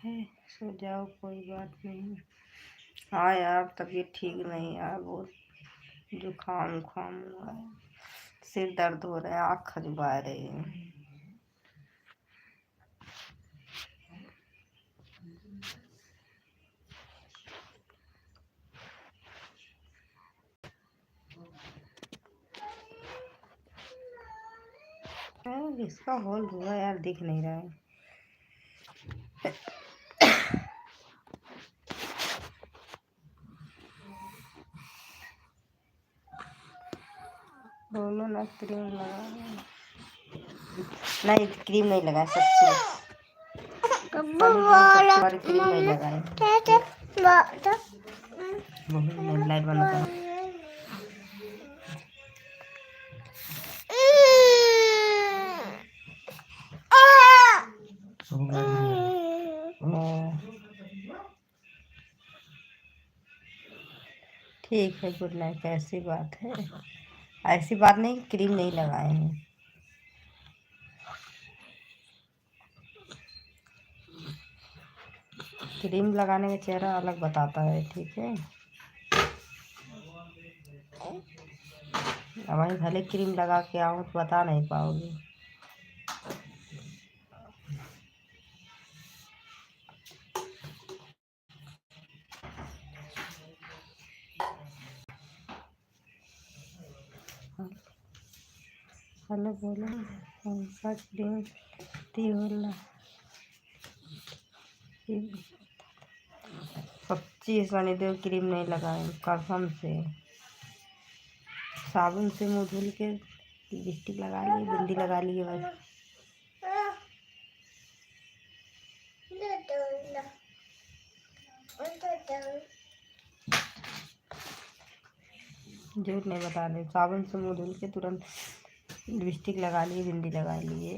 है सो जाओ, कोई बात नहीं। हाँ यार, तबीयत ठीक नहीं यार, बहुत जुकाम उखाम हुआ है, सिर दर्द हो रहा है, आँख खजुआ रही है। इसका होल हुआ यार, दिख नहीं रहा है। बोलो ना, क्रीम लगा। नहीं, क्रीम नहीं लगाए सच्ची। क्रीम नहीं लगाए। लाइट बंद कर। ठीक है, गुड नाइट। ऐसी बात है, ऐसी बात नहीं, क्रीम नहीं लगाए हैं। क्रीम लगाने का चेहरा अलग बताता है, ठीक है। अब वहीं भले क्रीम लगा के आओ तो बता नहीं पाओगे। हेलो, बोलो कौन सा क्रीम ती होला? सच्ची शनिदेव, क्रीम नहीं लगाए कसम से। साबुन से मुँह धुल के लिपस्टिक लगा लिए, बिंदी लगा लिए, बस। झूठ नहीं बता रहे, साबुन से मुँह धुल के तुरंत लिपस्टिक लगा लिए, बिंदी लगा लिए।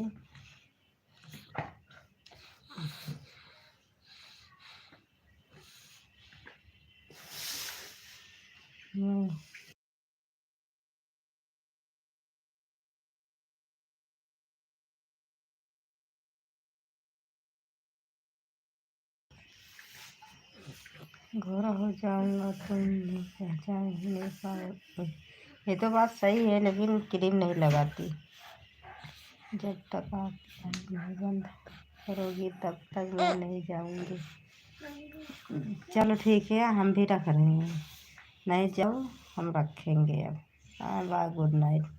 गोरा हो जाऊंगा, तुम नहीं पहचान ही नहीं पाओगे। ये तो बात सही है, लेकिन क्रीम नहीं लगाती। जब तक आप नहीं बंद करोगी तब तक मैं नहीं जाऊंगी। चलो ठीक है, हम भी रख रहे हैं। नहीं जाओ, हम रखेंगे अब। हाँ, बाय, गुड नाइट।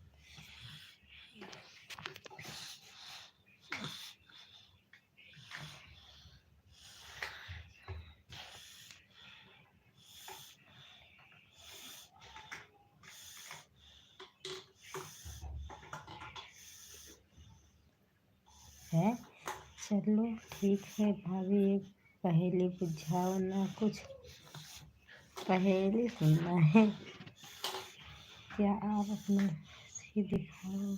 है, चलो ठीक है भाभी, एक पहेली बुझाओ ना, कुछ पहेली सुनना है। क्या आप अपना ही दिखाओ।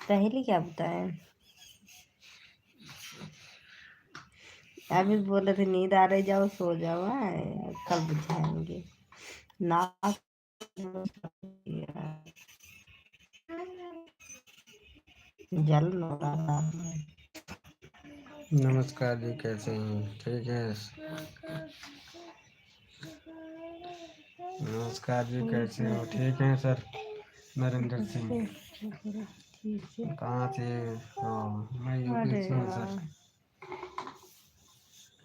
पहेली क्या बताएं? अभी बोले थे नींद आ रही, जाओ सो जाओ। है, कल बुझाएंगे ना। जल नौरा में। नमस्कार जी, कैसे हैं? ठीक है। नमस्कार जी, कैसे हो? ठीक हैं सर। नरेंद्र सिंह। ठीक है। कहाँ से हो? मैं यूपी अरे से हूँ सर।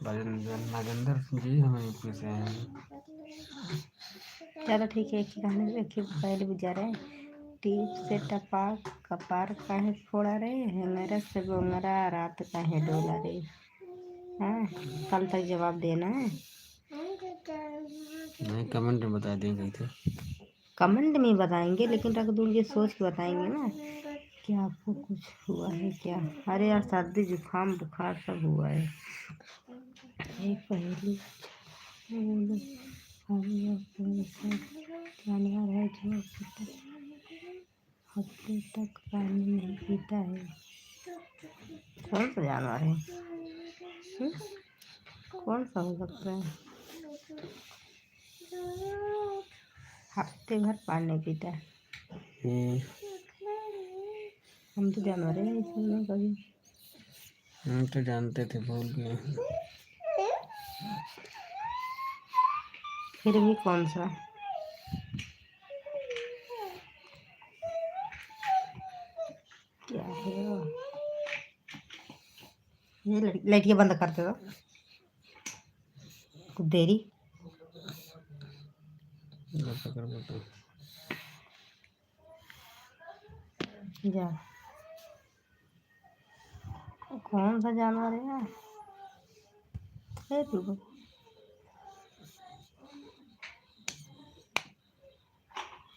यार, नागेंद्र सिंह जी, हम यूपी से हैं। चलो ठीक है, एक ही कहानी, एक ही पहेली बुझा रहे हैं। टीप से टपाक कपार काहे फोड़ा रे, है मेरा से गोंगरा रात काहे डोला रे। हाँ, कल तक जवाब देना है। नहीं, कमेंट में बता देंगे थे। कमेंट में बताएंगे, लेकिन रख दूंगी, सोच के बताएंगे ना। क्या आपको कुछ हुआ है क्या? अरे यार, सर्दी जुकाम बुखार सब हुआ है। एक पहेली बोलो, हम यह कौन सा जानवर है जो हफ्ते तक पानी नहीं पीता है? कौन सा जानवर है? हम्म? कौन सा हो सकता है हफ्ते भर पानी नहीं पीता है? हम तो जानवर है, इसमें कभी। हम तो जानते थे, भूल गए। फिर भी कौन सा? क्या है वो? ये लाइट ये बंद करते हो कुछ देरी। जा, कौन सा जानवर है यार? तू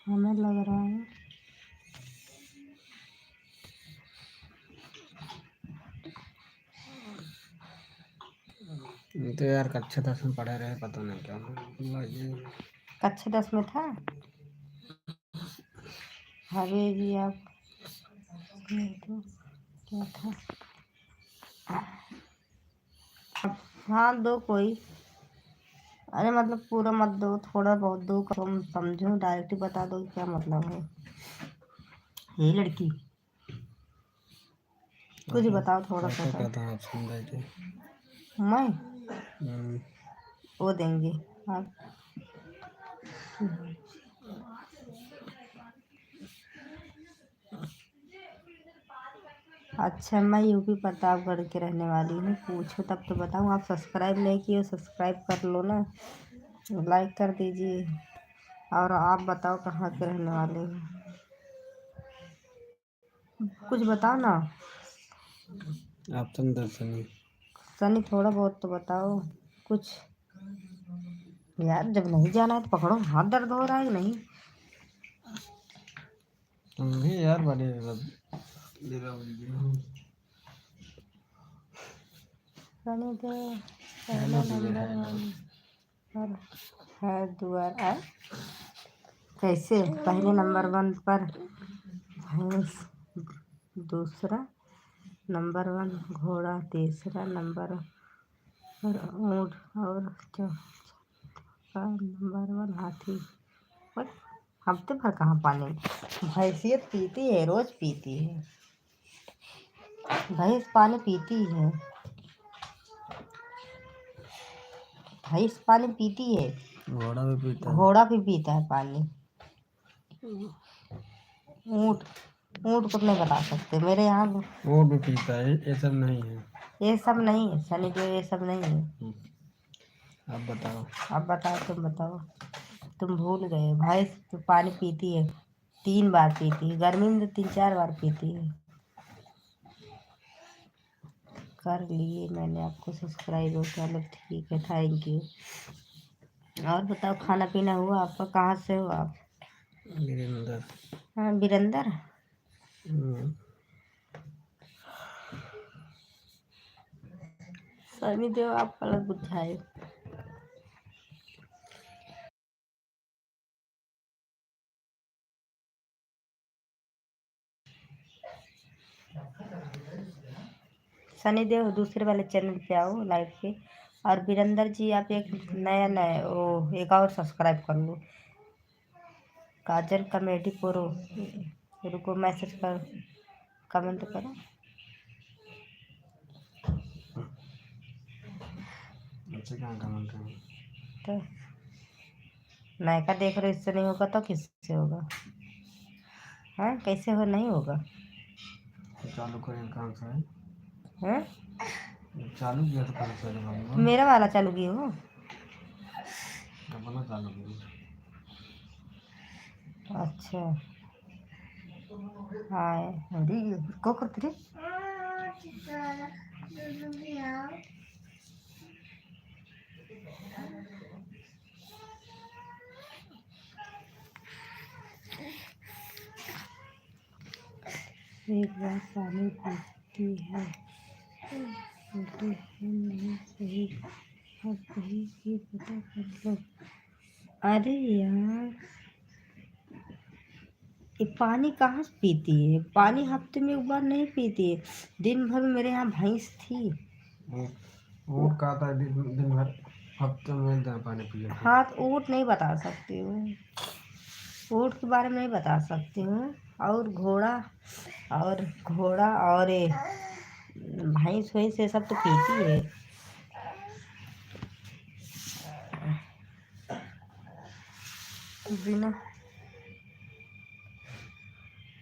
हमें लग रहा है तो यार कक्षा 10 में पढ़े रहे, पता नहीं क्या हुआ ये। कक्षा 10 में था। हवे जी आप, तो क्या था? अब हाँ, दो कोई। अरे मतलब पूरा मत दो, थोड़ा बहुत दो, तुम समझो, डायरेक्ट ही बता दो क्या मतलब है। ये लड़की, कुछ बताओ थोड़ा सा। क्या था ऑप्शन दे? मैं वो देंगे आप। अच्छा, मैं यूपी प्रतापगढ़ के रहने वाली हूँ। पूछो तब तो बताऊँ। आप सब्सक्राइब नहीं किए, सब्सक्राइब कर लो ना, लाइक कर दीजिए। और आप बताओ कहाँ के रहने वाले हो, कुछ बताओ ना। ऑप्शन दर्शनी। सनी, थोड़ा बहुत तो बताओ कुछ। यार, जब नहीं जाना है तो पकड़ो, हाथ दर्द हो रहा है कि नहीं? तुम भी यार बड़े सनी तो पहला नंबर पर है दुआर। कैसे पहले नंबर 1 पर भैंस, दूसरा नंबर 1 घोड़ा, तीसरा नंबर पर ऊँट, और चौथा नंबर 1 हाथी। और हफ्ते भर कहाँ पानी? भैंसियत पीती है, रोज पीती है, भैंस पानी पीती है। भैंस पानी पीती है, घोड़ा भी पीता है। घोड़ा भी पीता है पानी। ऊँट ऊँट को तो नहीं बता सकते, मेरे यहाँ वो भी पीता है, ये सब नहीं है। ये सब नहीं है सनी देव, ये सब नहीं है। अब बताओ। अब बताओ, तुम बताओ, तुम भूल गए। भैंस तो पानी पीती है, 3 बार पीती है, गर्मी में तो 3-4 बार पीती है। कर लिए मैंने आपको सब्सक्राइब, हो चलो ठीक है, थैंक यू। और बताओ, खाना पीना हुआ आपका? कहाँ से हो आप? वीरेंद्र। हाँ, वीरेंद्र। सनी देव आप गलत बुझाए। सनी देव दूसरे वाले चैनल पे आओ लाइव पे। और वीरेंद्र जी आप एक नया वो एक और सब्सक्राइब कर लो, काजल कॉमेडी प्रो। रुको, मैसेज कर, कमेंट करो। मुझसे कहाँ कमेंट है? तो नायका देख रहे हो, इससे नहीं होगा तो किससे होगा? हाँ, कैसे हो, नहीं होगा? चालू करें कहाँ से है? हाँ, चालू किया तो कहाँ से है? मेरा वाला चालू किए हो? अपना चालू किया। अच्छा, हाय अरे को करते रे। एक बार पानी पीती है, होते हैं नहीं सही, अब सही ही पता कर लो। अरे यार, ये पानी कहाँ से पीती है? पानी हफ्ते में 1 बार नहीं पीती है। दिन भर में मेरे यहाँ भैंस थी। ऊँट का था दिन भर, हफ्ते में दो पानी पिए थे। हाँ, तो ऊँट नहीं बता सकती हूँ, ऊँट के बारे में नहीं बता सकती हूँ। और घोड़ा और ये भैंस वैंस ये सब तो पीती है। बिना,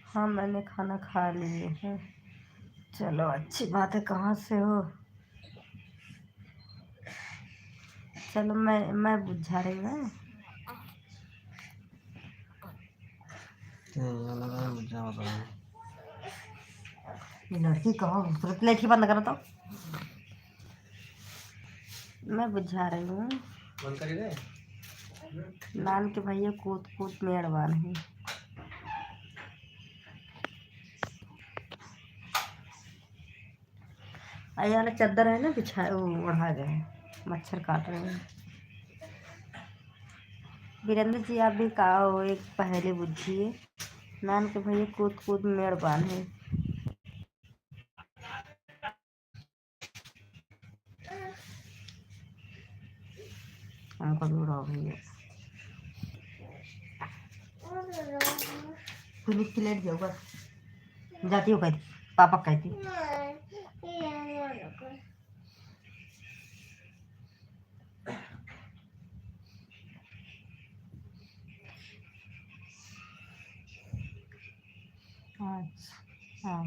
हाँ मैंने खाना खा लिए है। चलो अच्छी बात है। कहाँ से हो? चलो मैं बुझा रही हूँ। ये लड़की कहो, तुरंत लेठी बंद करो तो। मैं बुझा रही हूँ। बंद करी दे। नान के भैया कूद कूद मेहरबान है। ये वाला चादर है ना बिछा, वो ओढ़ा गया है, मच्छर काट रहे हैं। वीरेंद्र जी आप भी कहा हो, एक पहले बुझिए। नान के भैया कूद कूद मेहरबान है। हमको भी उड़ाओ भैया, पुलिस की लेट जाओ बस। जाती हो कहती, पापा कहती। अच्छा, हाँ।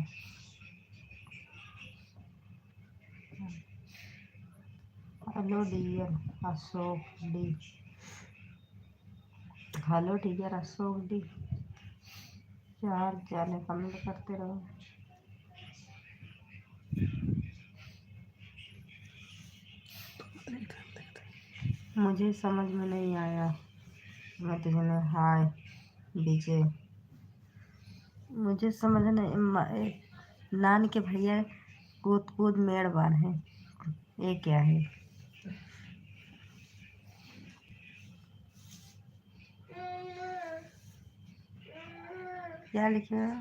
Hello dear Ashok D, hello dear Ashok D, क्या हाल चाल है? कमेंट करते रहो। मुझे समझ में नहीं आया, मैं तुझे हाय विजय, मुझे समझ नहीं। नान के भैया कूद कूद मेहरबान है, ये क्या है? क्या लिखे हो?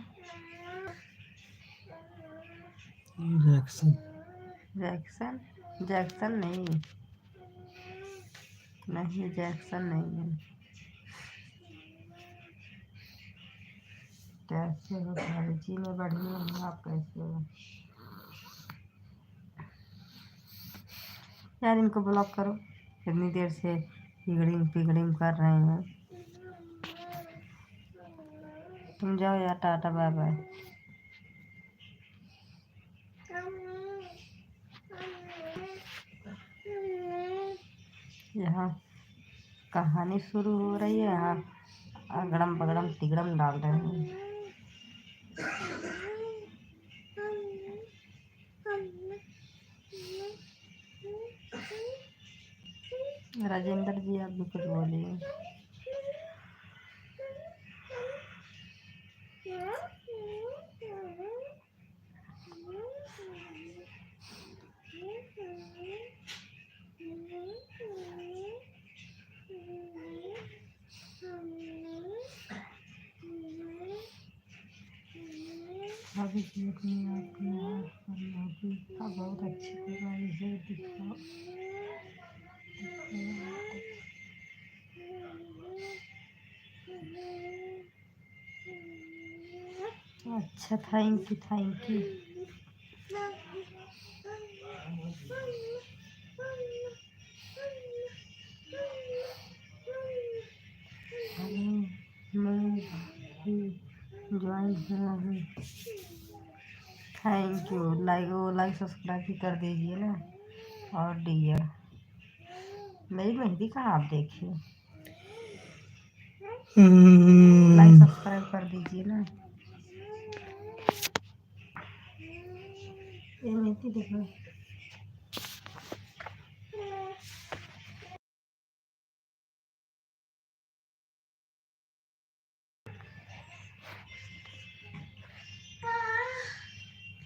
जैक्सन। जैक्सन? जैक्सन नहीं, नहीं जैक्सन नहीं है। कैसे हो सर जी? मैं बढ़िया हूँ, आप कैसे हो? यार इनको ब्लॉक करो, कितनी देर से पिगड़िंग पिगड़िंग कर रहे हैं। तुम जाओ यार, टाटा बाय बाय। यहाँ कहानी शुरू हो रही है, यहाँ अगड़म बगड़म तिगड़म डाल रहे हैं। राजेंद्र जी आप भी कुछ बोलिए। अभी देखने आपकी आँख पर लगी अब बहुत अच्छी तरह इसे दिखाओ। अच्छा, थैंक यू थैंक यू। मैं ज्वाइन हुआ हूँ। Thank you. लाइक सब्सक्राइब भी कर दीजिए ना। और डियर मेरी मेहंदी कहाँ आप देखिए। लाइक सब्सक्राइब कर दीजिए ना। ये मेहंदी देखो।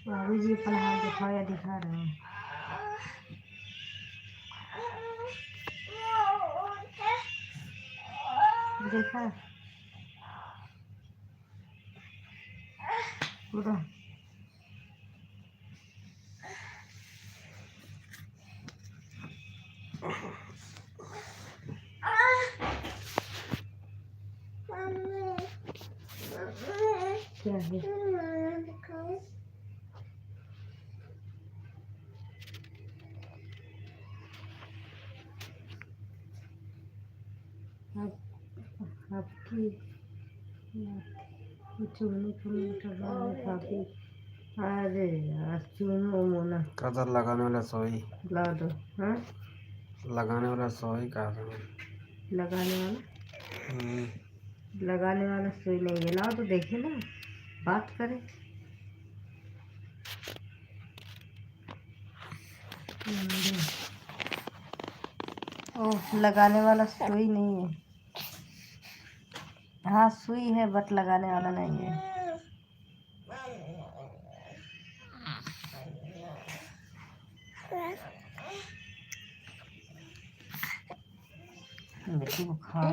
भाभी जी अपना हाथ दिखाओ या दिखा रहे हैं। देखा पूरा। क्या है? आपकी चुन्नी काफी। अरे यार चुनो मोना कदर लगाने वाला सोई ला दो। हाँ लगाने वाला सोई कहा था लगाने वाला सुई नहीं है। लाओ तो देखे ना, बात करें। ओह, लगाने वाला सुई नहीं है। हाँ सुई है बट लगाने वाला नहीं है। बेटी को खा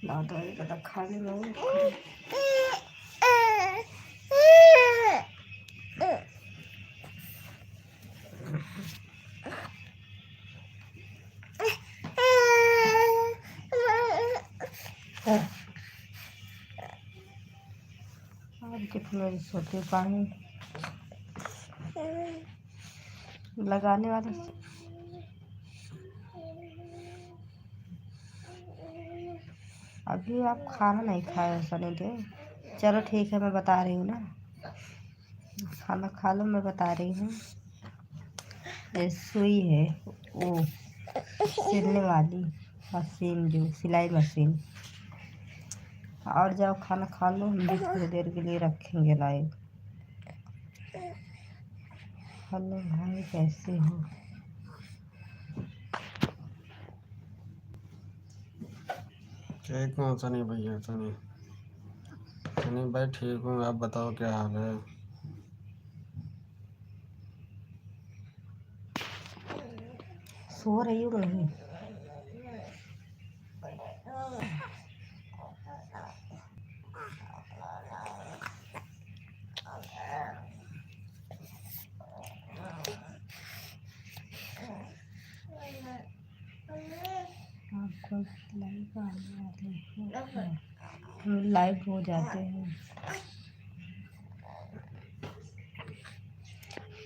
ला दो, ये खा ले। और कितने सोते पानी लगाने वाला। अभी आप खाना नहीं खाए सनी दे। चलो ठीक है, मैं बता रही हूँ ना। खाना खा लो, मैं बता रही हूँ। ये सुई है, वो सिलने वाली मशीन, जो सिलाई मशीन। और जाओ खाना खा लो, हम भी थोड़ी देर के लिए रखेंगे लाइव। हेलो भाई, कैसे हो? ठीक हूँ सनी भैया। सनी भाई ठीक हूँ, आप बताओ क्या हाल है? सो रही हूँ नहीं। आपको लाइव आने वाले हैं, हम लाइव हो जाते हैं।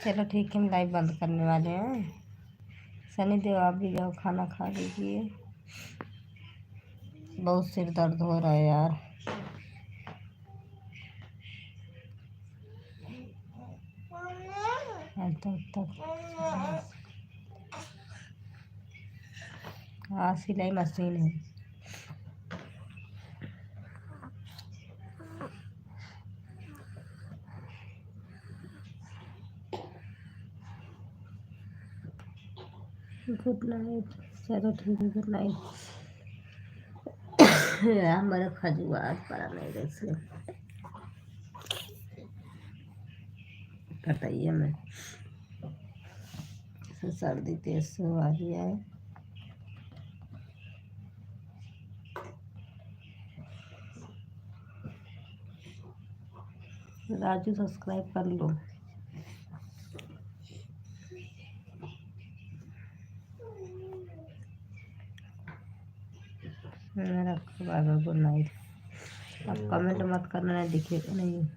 चलो ठीक है, हम लाइव बंद करने वाले हैं। सनी देव आप भी जाओ खाना खा लीजिए। बहुत सिर दर्द हो रहा है यार। तब तक हाँ सिलाई मशीन है। Good night. चलो ठीक है, गुड नाइट। हमारा खजुआ आज पड़ा नहीं जैसे बताइए मैं सर्दी तेज से आ गया है। राजू सब्सक्राइब कर लो। मेरा गुड नाइट। अब कमेंट मत करना, नहीं दिखेगा नहीं।